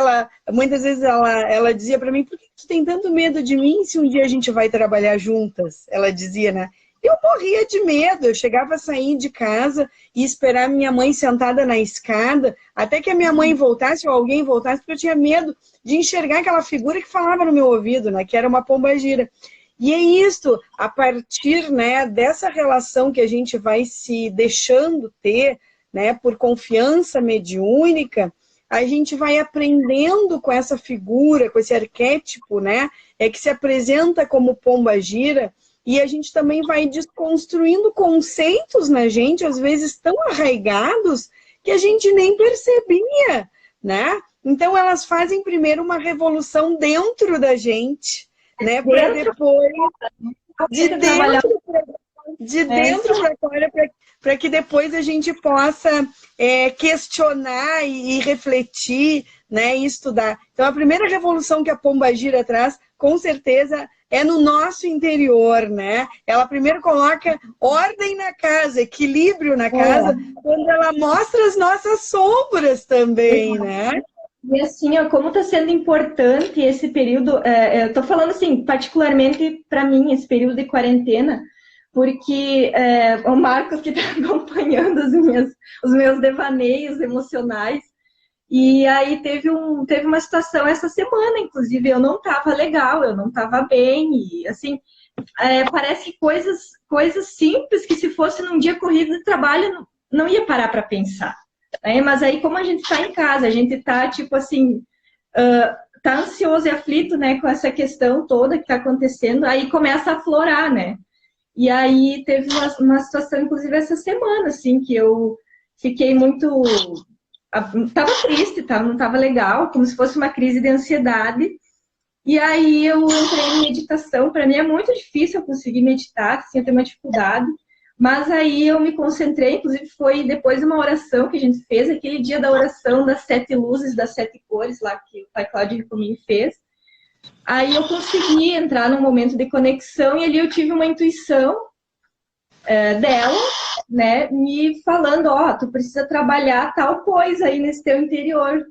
muitas vezes ela dizia para mim, por que tu tem tanto medo de mim se um dia a gente vai trabalhar juntas? Ela dizia, né? Eu morria de medo, eu chegava a sair de casa e esperar minha mãe sentada na escada, até que a minha mãe voltasse ou alguém voltasse, porque eu tinha medo de enxergar aquela figura que falava no meu ouvido, né, que era uma pombagira. E é isso, a partir, né, dessa relação que a gente vai se deixando ter, né, por confiança mediúnica, a gente vai aprendendo com essa figura, com esse arquétipo, né, que se apresenta como pombagira, e a gente também vai desconstruindo conceitos na gente, às vezes tão arraigados, que a gente nem percebia, né? Então, elas fazem primeiro uma revolução dentro da gente, né? Para depois, de dentro para fora, para que depois a gente possa questionar e refletir, né? E estudar. Então, a primeira revolução que a pombagira traz, com certeza, é no nosso interior, né? Ela primeiro coloca ordem na casa, equilíbrio na casa, quando ela mostra as nossas sombras também, né? E assim, ó, como está sendo importante esse período, eu estou falando assim, particularmente para mim, esse período de quarentena, porque o Marcos que está acompanhando os meus devaneios emocionais, e aí teve uma situação essa semana, inclusive, eu não estava legal, eu não estava bem, e assim, parece coisas simples que se fosse num dia corrido de trabalho, não ia parar para pensar. Mas aí, como a gente está em casa, a gente está, tipo assim, tá ansioso e aflito, né, com essa questão toda que está acontecendo, aí começa a aflorar, né? E aí teve uma situação, inclusive, essa semana, assim, que eu fiquei muito... Tava triste, não tava legal, como se fosse uma crise de ansiedade. E aí eu entrei em meditação. Para mim é muito difícil eu conseguir meditar, assim, eu tenho uma dificuldade. Mas aí eu me concentrei, inclusive foi depois de uma oração que a gente fez, aquele dia da oração das 7 luzes, das 7 cores, lá que o Pai Cláudio comigo fez. Aí eu consegui entrar num momento de conexão e ali eu tive uma intuição dela, né, me falando, tu precisa trabalhar tal coisa aí nesse teu interior.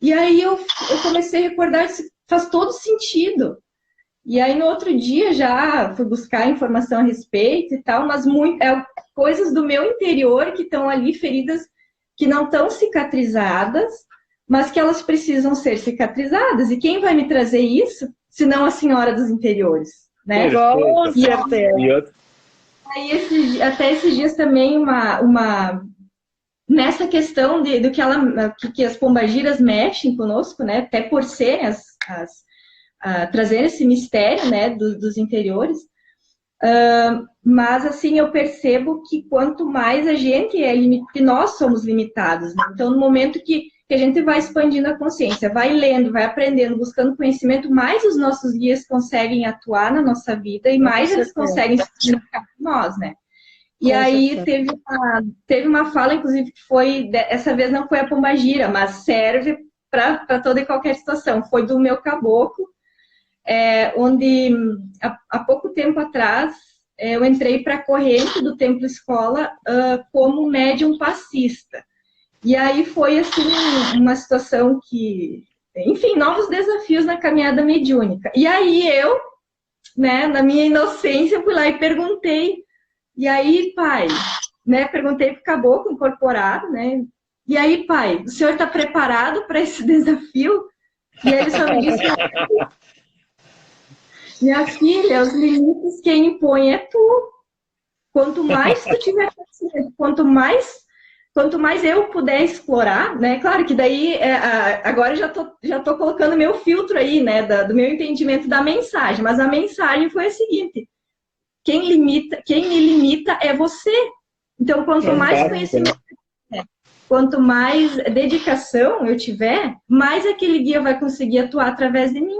E aí eu comecei a recordar, faz todo sentido. E aí no outro dia já fui buscar informação a respeito e tal, mas coisas do meu interior que estão ali, feridas que não estão cicatrizadas, mas que elas precisam ser cicatrizadas. E quem vai me trazer isso, se não a Senhora dos Interiores, né? Aí até esses dias também nessa questão do que as pombagiras mexem conosco, né? Até por serem trazer esse mistério, né, dos interiores. Mas assim eu percebo que quanto mais a gente que nós somos limitados, né? Então no momento que que a gente vai expandindo a consciência, vai lendo, vai aprendendo, buscando conhecimento, mais os nossos guias conseguem atuar na nossa vida e mais eles conseguem se comunicar com nós, né? E aí teve uma fala, inclusive, que foi, essa vez não foi a pombagira, mas serve para toda e qualquer situação. Foi do meu caboclo, onde há pouco tempo atrás eu entrei para a corrente do Templo Escola como médium passista. E aí foi assim uma situação que, enfim, novos desafios na caminhada mediúnica. E aí eu, né, na minha inocência, fui lá e perguntei. E aí, pai, né, perguntei para o caboclo incorporado, né? E aí, pai, o senhor está preparado para esse desafio? E ele só me disse: minha filha, os limites quem impõe é tu. Quanto mais tu tiver conhecimento, quanto mais eu puder explorar, né? Claro que daí, agora já tô colocando meu filtro aí, né? Do meu entendimento da mensagem. Mas a mensagem foi a seguinte: quem me limita é você. Então, quanto mais conhecimento eu tiver, quanto mais dedicação eu tiver, mais aquele guia vai conseguir atuar através de mim.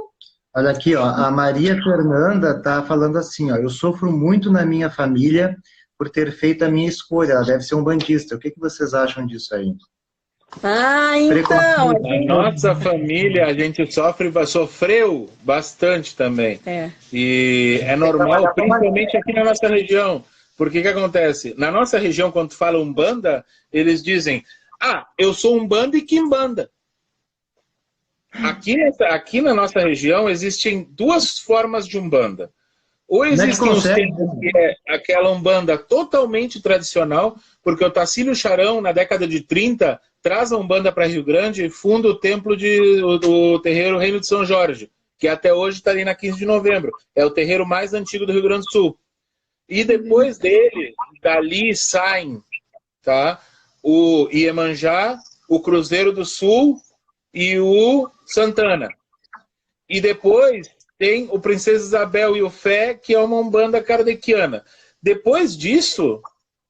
Olha aqui, ó, a Maria Fernanda está falando assim, ó, eu sofro muito na minha família por ter feito a minha escolha, ela deve ser um bandista. O que vocês acham disso aí? Ah, então... Na nossa família, a gente sofreu bastante também. E é normal, principalmente aqui na nossa região. Porque o que acontece? Na nossa região, quando tu fala Umbanda, eles dizem, eu sou Umbanda e Quimbanda. Aqui na nossa região existem duas formas de Umbanda. Ou existem os tempos que é aquela Umbanda totalmente tradicional, porque o Tacílio Charão, na década de 30, traz a Umbanda para Rio Grande e funda o templo do terreiro Reino de São Jorge, que até hoje está ali na 15 de novembro. É o terreiro mais antigo do Rio Grande do Sul. E depois dali saem, tá? O Iemanjá, o Cruzeiro do Sul e o Santana. E depois tem o Princesa Isabel e o Fé, que é uma Umbanda kardeciana. Depois disso,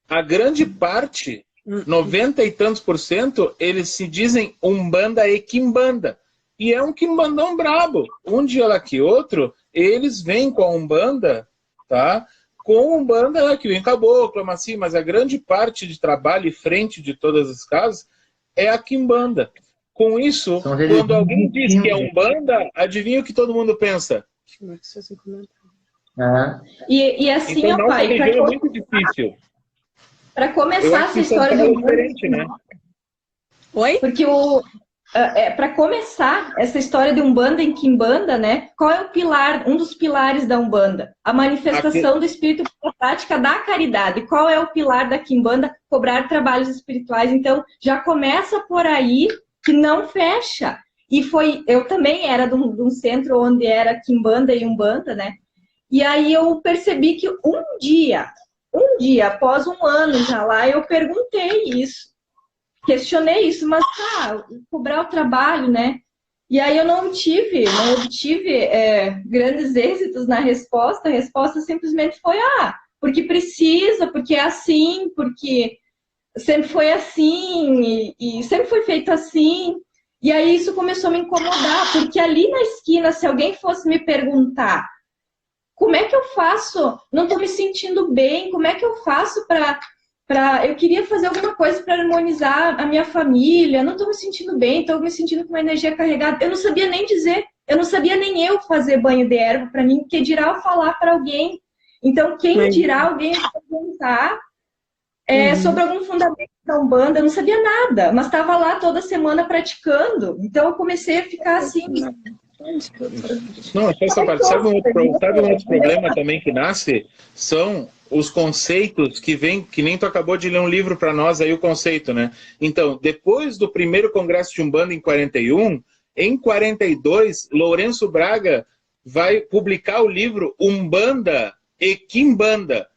a grande parte, 90 e tantos %, eles se dizem Umbanda e Quimbanda. E é um quimbandão brabo. Um dia lá que outro, eles vêm com a Umbanda, tá? Com Umbanda lá que vem caboclo, assim, mas a grande parte de trabalho e frente de todas as casas é a Quimbanda. Com isso, quando alguém diz que é Umbanda, adivinha o que todo mundo pensa? E assim, então, pai, é muito difícil. Para começar essa história de Umbanda, né? Oi? Porque para começar essa história de Umbanda em Quimbanda, né? Qual é o pilar, um dos pilares da Umbanda? A manifestação do espírito pela prática da caridade. Qual é o pilar da Quimbanda? Cobrar trabalhos espirituais. Então, já começa por aí, que não fecha. E eu também era de um centro onde era Quimbanda e Umbanda, né? E aí eu percebi que um dia, após um ano já lá, eu perguntei isso. Questionei isso, mas cobrar o trabalho, né? E aí eu não obtive grandes êxitos na resposta. A resposta simplesmente foi, porque precisa, porque é assim, porque sempre foi assim, e sempre foi feito assim. E aí isso começou a me incomodar, porque ali na esquina, se alguém fosse me perguntar como é que eu faço? Não estou me sentindo bem, como é que eu faço eu queria fazer alguma coisa para harmonizar a minha família, não estou me sentindo bem, estou me sentindo com uma energia carregada. Eu não sabia nem dizer, eu não sabia nem eu fazer banho de erva para mim, que dirá eu falar para alguém. Então, quem dirá alguém perguntar sobre algum fundamento da Umbanda, eu não sabia nada, mas estava lá toda semana praticando. Então, eu comecei a ficar assim... Não, essa parte. Sabe um outro problema também que nasce? São os conceitos que vêm, que nem tu acabou de ler um livro para nós aí, o conceito, né? Então, depois do primeiro congresso de Umbanda em 41, em 42, Lourenço Braga vai publicar o livro Umbanda e Quimbanda,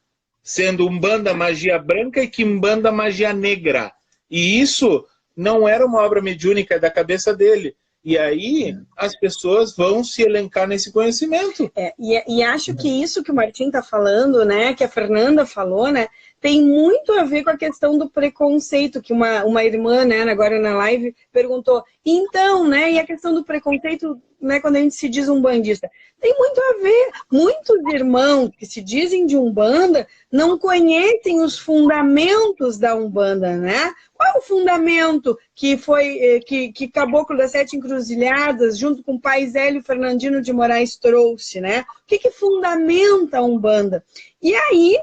sendo Umbanda magia branca e Quimbanda magia negra. E isso não era uma obra mediúnica da cabeça dele. E aí as pessoas vão se elencar nesse conhecimento. E acho que isso que o Martim está falando, né, que a Fernanda falou, né, tem muito a ver com a questão do preconceito, que uma irmã, né, agora na live, perguntou, então, né, e a questão do preconceito, né, quando a gente se diz umbandista? Tem muito a ver. Muitos irmãos que se dizem de Umbanda não conhecem os fundamentos da Umbanda, né? Qual é o fundamento que foi que Caboclo das Sete Encruzilhadas, junto com o pai Zélio Fernandino de Moraes, trouxe, né? O que fundamenta a Umbanda? E aí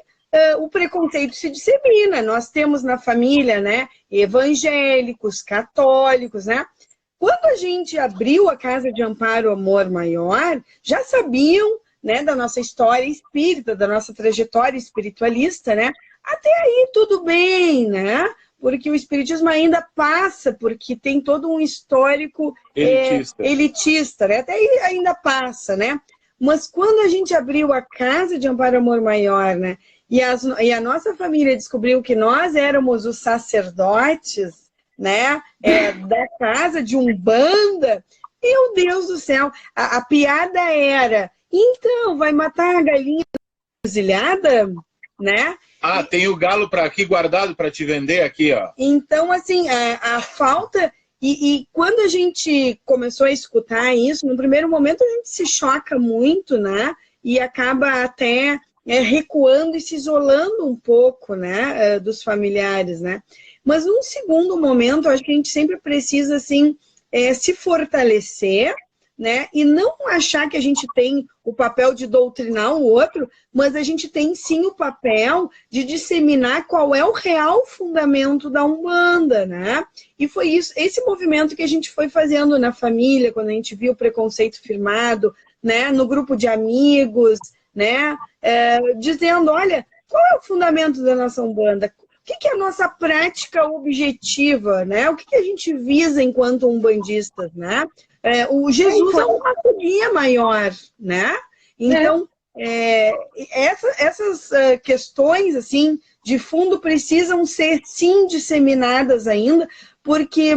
o preconceito se dissemina. Nós temos na família, né, evangélicos, católicos, né? Quando a gente abriu a Casa de Amparo Amor Maior, já sabiam, né, da nossa história espírita, da nossa trajetória espiritualista, né? Até aí tudo bem, né? Porque o espiritismo ainda passa, porque tem todo um histórico elitista, né? Até aí ainda passa, né? Mas quando a gente abriu a Casa de Amparo Amor Maior, né? E a nossa família descobriu que nós éramos os sacerdotes, né, da casa de Umbanda, meu Deus do céu, a piada era, então, vai matar a galinha encruzilhada, né? Ah, tem o galo para aqui guardado para te vender aqui, ó. Então, assim, a falta... E quando a gente começou a escutar isso, no primeiro momento a gente se choca muito, né? E acaba até recuando e se isolando um pouco, né? Dos familiares, né? Mas num segundo momento, acho que a gente sempre precisa, assim, se fortalecer, né? E não achar que a gente tem o papel de doutrinar o outro, mas a gente tem sim o papel de disseminar qual é o real fundamento da Umbanda, né? E foi isso, esse movimento que a gente foi fazendo na família, quando a gente viu o preconceito firmado, né? No grupo de amigos, né? Dizendo, olha, qual é o fundamento da nossa Umbanda? O que é a nossa prática objetiva, né? O que a gente visa enquanto umbandistas, né? O Jesus é um guia maior, né? Então, essas questões, assim, de fundo precisam ser, sim, disseminadas ainda, porque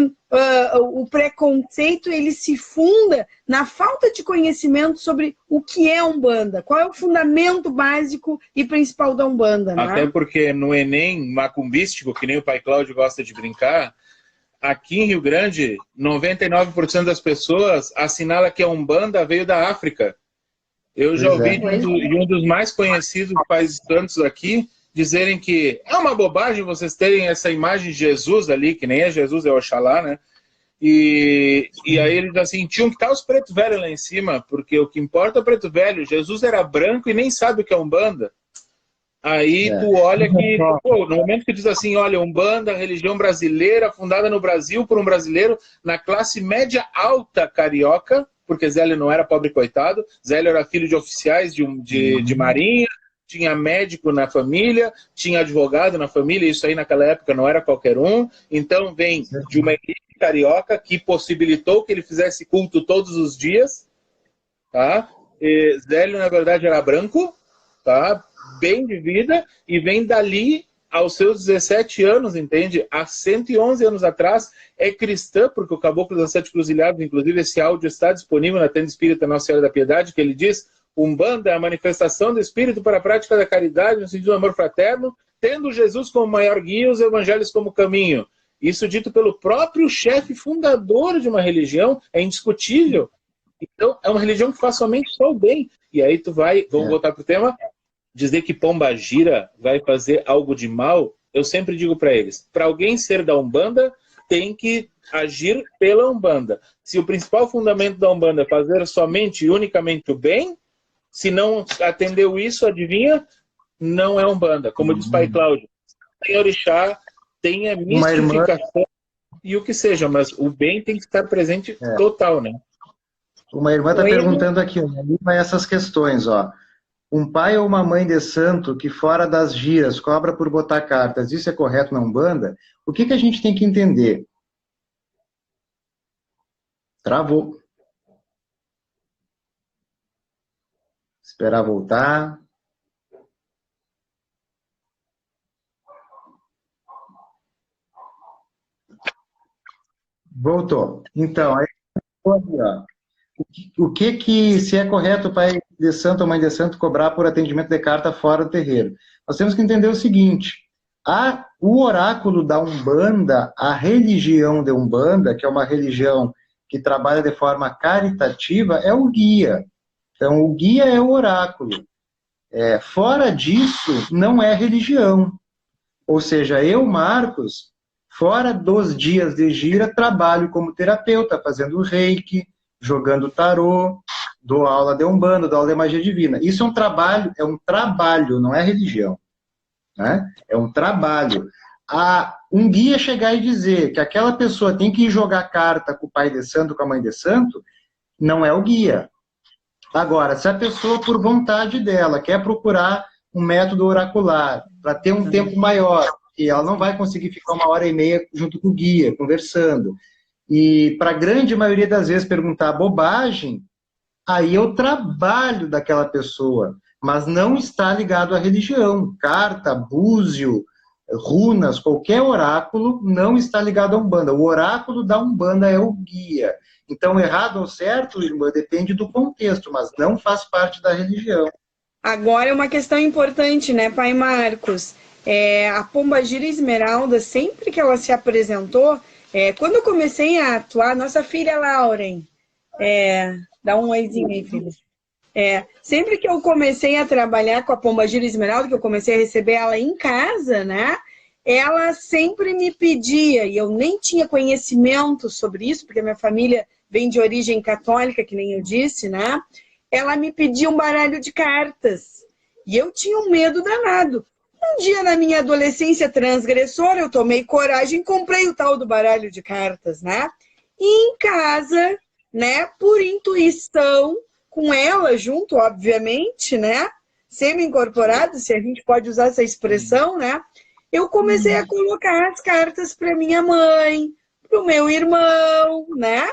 o preconceito, ele se funda na falta de conhecimento sobre o que é Umbanda, qual é o fundamento básico e principal da Umbanda, né? Até porque no Enem macumbístico, que nem o pai Cláudio gosta de brincar, aqui em Rio Grande, 99% das pessoas assinala que a Umbanda veio da África. Eu já ouvi de um dos mais conhecidos pais santos aqui dizerem que é uma bobagem vocês terem essa imagem de Jesus ali, que nem é Jesus, é Oxalá, né? E aí ele diz assim, tinham que estar os pretos velhos lá em cima, porque o que importa é o preto velho. Jesus era branco e nem sabe o que é Umbanda. Aí tu olha que, pô, no momento que diz assim, olha, Umbanda, religião brasileira, fundada no Brasil por um brasileiro na classe média alta carioca, porque Zélio não era pobre coitado, Zélio era filho de oficiais de marinha, tinha médico na família, tinha advogado na família, isso aí naquela época não era qualquer um, então vem de uma elite carioca que possibilitou que ele fizesse culto todos os dias, tá? E Zélio, na verdade, era branco, tá? Bem de vida, e vem dali aos seus 17 anos, entende? Há 111 anos atrás, é cristã, porque o Caboclo das Sete Encruzilhadas, inclusive esse áudio está disponível na Tenda Espírita Nossa Senhora da Piedade, que ele diz, Umbanda é a manifestação do Espírito para a prática da caridade, no sentido do amor fraterno, tendo Jesus como maior guia e os evangelhos como caminho. Isso dito pelo próprio chefe fundador de uma religião, é indiscutível. Então, é uma religião que faz somente só o bem. E aí tu vai, vamos voltar para o tema, dizer que Pombagira vai fazer algo de mal, eu sempre digo para eles, para alguém ser da Umbanda, tem que agir pela Umbanda. Se o principal fundamento da Umbanda é fazer somente e unicamente o bem, se não atendeu isso, adivinha? Não é Umbanda. Como diz o pai Cláudio, tem orixá, tem a mistificação e o que seja, mas o bem tem que estar presente total, né? Uma irmã está perguntando aqui, essas questões, ó. Um pai ou uma mãe de santo que fora das giras cobra por botar cartas, isso é correto na Umbanda? O que a gente tem que entender? Travou. Esperar voltar. Voltou. Então, aí, ó, o que se é correto o pai de santo ou mãe de santo cobrar por atendimento de carta fora do terreiro? Nós temos que entender o seguinte, O oráculo da Umbanda, a religião de Umbanda, que é uma religião que trabalha de forma caritativa, é o guia. Então, o guia é o oráculo. Fora disso, não é religião. Ou seja, eu, Marcos, fora dos dias de gira, trabalho como terapeuta, fazendo reiki, jogando tarô, dou aula de Umbanda, dou aula de magia divina. Isso é um trabalho, não é religião. Né? É um trabalho. Um guia chegar e dizer que aquela pessoa tem que ir jogar carta com o pai de santo, com a mãe de santo, não é o guia. Agora, se a pessoa, por vontade dela, quer procurar um método oracular para ter um tempo maior, e ela não vai conseguir ficar 1h30 junto com o guia, conversando, e para a grande maioria das vezes perguntar bobagem, aí é o trabalho daquela pessoa, mas não está ligado à religião. Carta, búzio, runas, qualquer oráculo não está ligado à Umbanda. O oráculo da Umbanda é o guia. Então, errado ou certo, irmã, depende do contexto, mas não faz parte da religião. Agora é uma questão importante, né, Pai Marcos? A Pombagira Esmeralda, sempre que ela se apresentou, quando eu comecei a atuar, nossa filha Lauren, dá um oizinho aí, filha. Sempre que eu comecei a trabalhar com a Pombagira Esmeralda, que eu comecei a receber ela em casa, né? Ela sempre me pedia, e eu nem tinha conhecimento sobre isso, porque minha família vem de origem católica, que nem eu disse, né? Ela me pedia um baralho de cartas. E eu tinha um medo danado. Um dia, na minha adolescência transgressora, eu tomei coragem e comprei o tal do baralho de cartas, né? E em casa, né, por intuição, com ela junto, obviamente, né? Semi-incorporado, se a gente pode usar essa expressão, né? Eu comecei a colocar as cartas para minha mãe, para o meu irmão, né?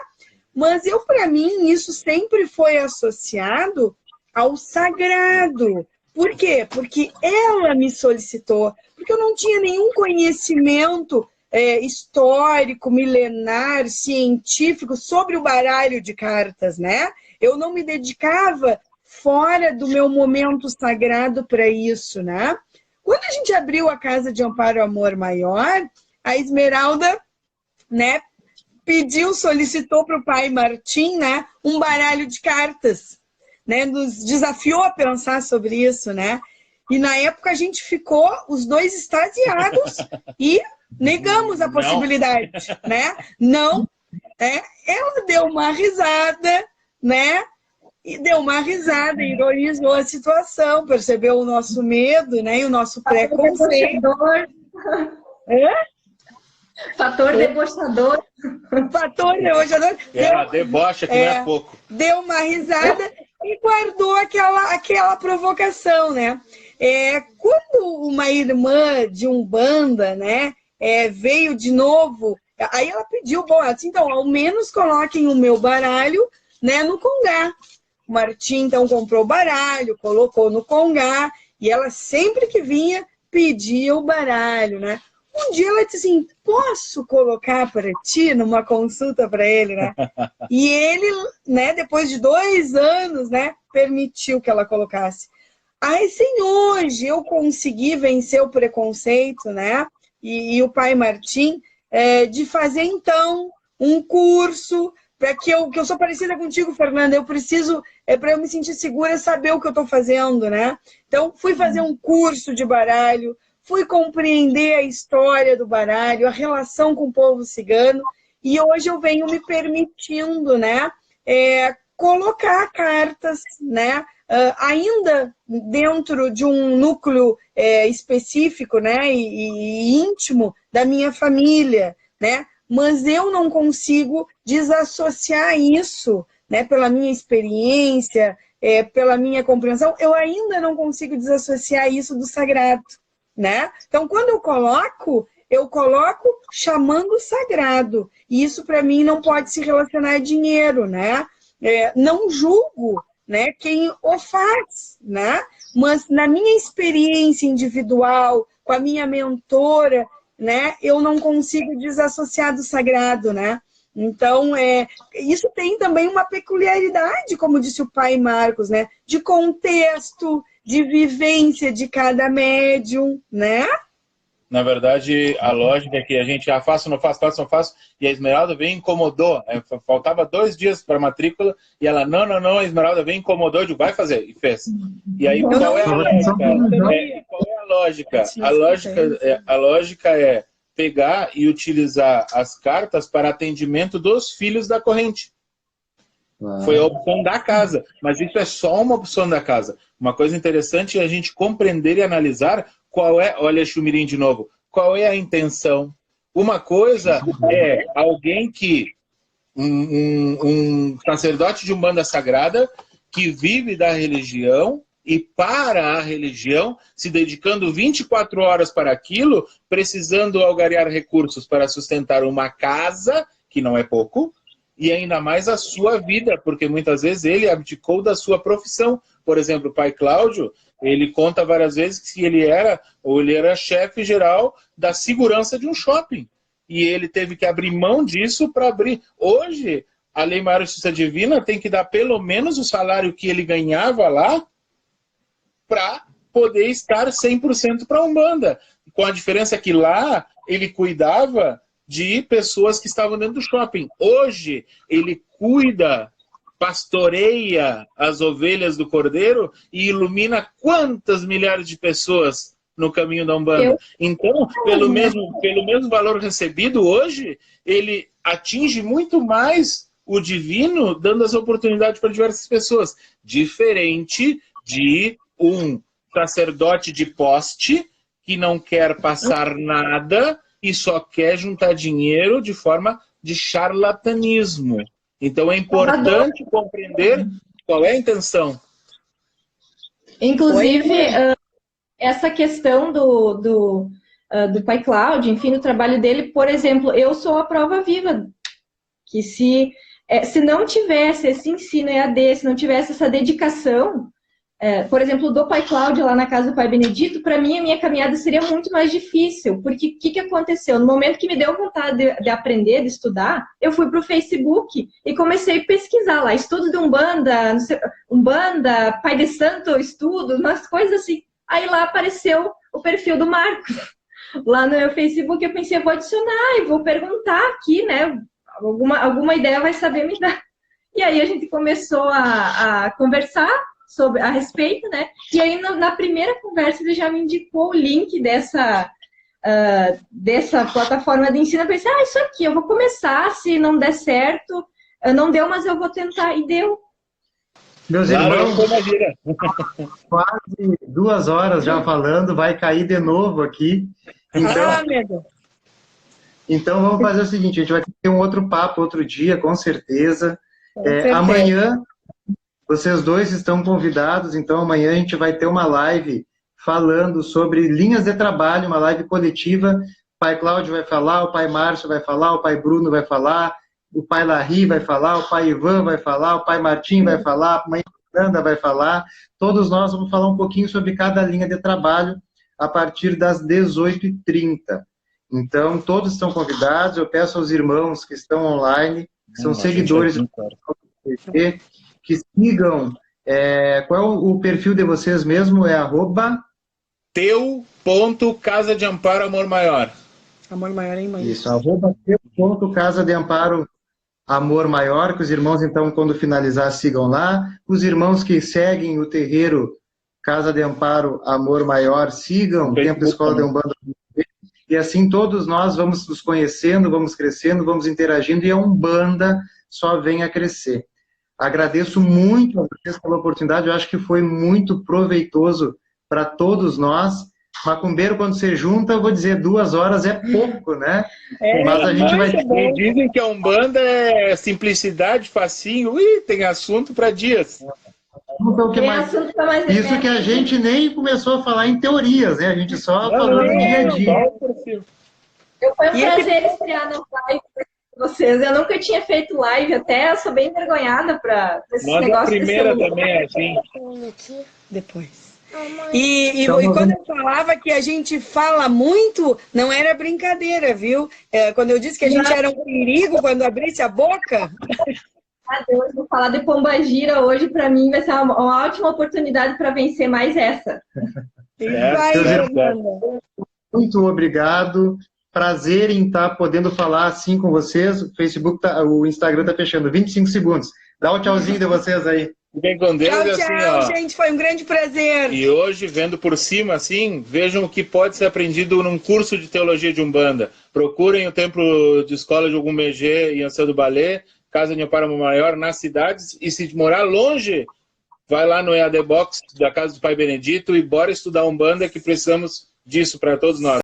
Mas para mim, isso sempre foi associado ao sagrado. Por quê? Porque ela me solicitou, porque eu não tinha nenhum conhecimento histórico, milenar, científico sobre o baralho de cartas, né? Eu não me dedicava fora do meu momento sagrado para isso, né? Quando a gente abriu a Casa de Amparo Amor Maior, a Esmeralda, né, solicitou para o pai Martim, né, um baralho de cartas, né, nos desafiou a pensar sobre isso, né? E na época a gente ficou os dois extasiados e negamos a possibilidade, né? Não, ela deu uma risada, né? E deu uma risada, ironizou a situação, percebeu o nosso medo, né? E o nosso preconceito. Fator debochador. Fator debochador. Debocha que não é pouco. Deu uma risada e guardou aquela provocação, né? Quando uma irmã de Umbanda, né, veio de novo, aí ela pediu, assim, então, ao menos coloquem o meu baralho, né, no congá. O Martim, então, comprou o baralho, colocou no congá, e ela sempre que vinha, pedia o baralho, né? Um dia ela disse assim, posso colocar para ti numa consulta para ele, né? E ele, né, depois de 2 anos, né, permitiu que ela colocasse. Aí, sim, hoje eu consegui vencer o preconceito, né? E o pai Martim, de fazer, então, um curso, para que eu sou parecida contigo, Fernanda, eu preciso, para eu me sentir segura, saber o que eu estou fazendo, né? Então, fui fazer um curso de baralho, fui compreender a história do baralho, a relação com o povo cigano, e hoje eu venho me permitindo, né, colocar cartas, né, ainda dentro de um núcleo específico, né, e íntimo da minha família, né, mas eu não consigo desassociar isso, né, pela minha experiência, pela minha compreensão, eu ainda não consigo desassociar isso do sagrado. Né? Então, quando eu coloco chamando o sagrado. E isso, para mim, não pode se relacionar a dinheiro, né? Não julgo, né, quem o faz, né? Mas na minha experiência individual, com a minha mentora, né, eu não consigo desassociar do sagrado, né? Então, isso tem também uma peculiaridade, como disse o pai Marcos, né? De contexto, de vivência de cada médium, né? Na verdade, a lógica é que a gente faço, não faço, e a Esmeralda veio e incomodou. Faltava 2 dias para a matrícula, e ela, não, a Esmeralda veio e incomodou, eu digo, vai fazer, e fez. E aí, qual é a lógica? Qual é a lógica? A lógica é pegar e utilizar as cartas para atendimento dos filhos da corrente. Foi a opção da casa, mas isso é só uma opção da casa. Uma coisa interessante é a gente compreender e analisar qual é, olha Xumirim de novo, qual é a intenção. Uma coisa é alguém que, um sacerdote de Umbanda Sagrada, que vive da religião e para a religião, se dedicando 24 horas para aquilo, precisando algarear recursos para sustentar uma casa, que não é pouco, e ainda mais a sua vida, porque muitas vezes ele abdicou da sua profissão. Por exemplo, o pai Cláudio, ele conta várias vezes que ele era chefe geral da segurança de um shopping. E ele teve que abrir mão disso para abrir. Hoje, a Lei Maior de Justiça Divina tem que dar pelo menos o salário que ele ganhava lá para poder estar 100% para a Umbanda. Com a diferença que lá ele cuidava de pessoas que estavam dentro do shopping. Hoje, ele cuida, pastoreia as ovelhas do Cordeiro e ilumina quantas milhares de pessoas no caminho da Umbanda. Então, pelo mesmo valor recebido hoje, ele atinge muito mais o divino, dando as oportunidades para diversas pessoas. Diferente de um sacerdote de poste que não quer passar nada e só quer juntar dinheiro de forma de charlatanismo. Então é importante compreender qual é a intenção. Inclusive, essa questão do pai Cláudio, enfim, do trabalho dele, por exemplo, eu sou a prova viva que se não tivesse esse ensino EAD, se não tivesse essa dedicação, por exemplo, do pai Cláudio lá na casa do pai Benedito, para mim a minha caminhada seria muito mais difícil, porque o que aconteceu? No momento que me deu vontade de aprender, de estudar, eu fui para o Facebook e comecei a pesquisar lá, estudo de Umbanda, Umbanda, Pai de Santo, estudo, umas coisas assim. Aí lá apareceu o perfil do Marcos, lá no meu Facebook, eu pensei, eu vou adicionar e vou perguntar aqui, né, alguma ideia vai saber me dar. E aí a gente começou a conversar a respeito, né? E aí, na primeira conversa, ele já me indicou o link dessa plataforma de ensino. Eu pensei, isso aqui, eu vou começar, se não der certo, não deu, mas eu vou tentar, e deu. Meus irmãos, quase 2 horas já falando, vai cair de novo aqui. Então, vamos fazer o seguinte, a gente vai ter um outro papo outro dia, com certeza. Amanhã, vocês dois estão convidados, então amanhã a gente vai ter uma live falando sobre linhas de trabalho, uma live coletiva. O pai Cláudio vai falar, o pai Márcio vai falar, o pai Bruno vai falar, o pai Larry vai falar, o pai Ivan vai falar, o pai Martim vai falar, a mãe Fernanda vai falar. Todos nós vamos falar um pouquinho sobre cada linha de trabalho a partir das 18h30. Então, todos estão convidados. Eu peço aos irmãos que estão online, que são seguidores do TV, que sigam. Qual é o perfil de vocês mesmo? É @teu.casa de amparo amor maior. Amor maior em mãe. Isso, @teu.casa de amparo amor maior, que os irmãos, então, quando finalizar, sigam lá. Os irmãos que seguem o terreiro Casa de Amparo Amor Maior, sigam o Templo Escola de Umbanda. E assim todos nós vamos nos conhecendo, vamos crescendo, vamos interagindo, e a Umbanda só vem a crescer. Agradeço muito a vocês pela oportunidade, eu acho que foi muito proveitoso para todos nós. Macumbeiro, quando você junta, eu vou dizer 2 horas é pouco, né? Mas a gente vai ter... Dizem que a Umbanda é simplicidade, facinho, tem assunto para dias. Então, isso que a gente nem começou a falar em teorias, né? A gente só falou no dia a dia. Foi um prazer estrear na live com vocês. Eu nunca tinha feito live, até sou bem envergonhada para esse negócio. Mas a primeira também é assim. Depois. E quando eu falava que a gente fala muito, não era brincadeira, viu? Quando eu disse que a gente era um perigo quando abrisse a boca... Deus, vou falar de Pombagira hoje, para mim vai ser uma ótima oportunidade para vencer mais essa. Muito obrigado. Prazer em estar podendo falar assim com vocês. O Facebook, o Instagram está fechando. 25 segundos. Dá um tchauzinho de vocês aí. Fiquem com Deus. Tchau, e assim, tchau, ó, gente. Foi um grande prazer. E hoje, vendo por cima, assim, vejam o que pode ser aprendido num curso de teologia de Umbanda. Procurem o templo de escola de Ogum Megê em Anção do Balé, Casa de Amparo Maior, nas cidades. E se morar longe, vai lá no EAD Box da Casa do Pai Benedito e bora estudar Umbanda, que precisamos disso para todos nós.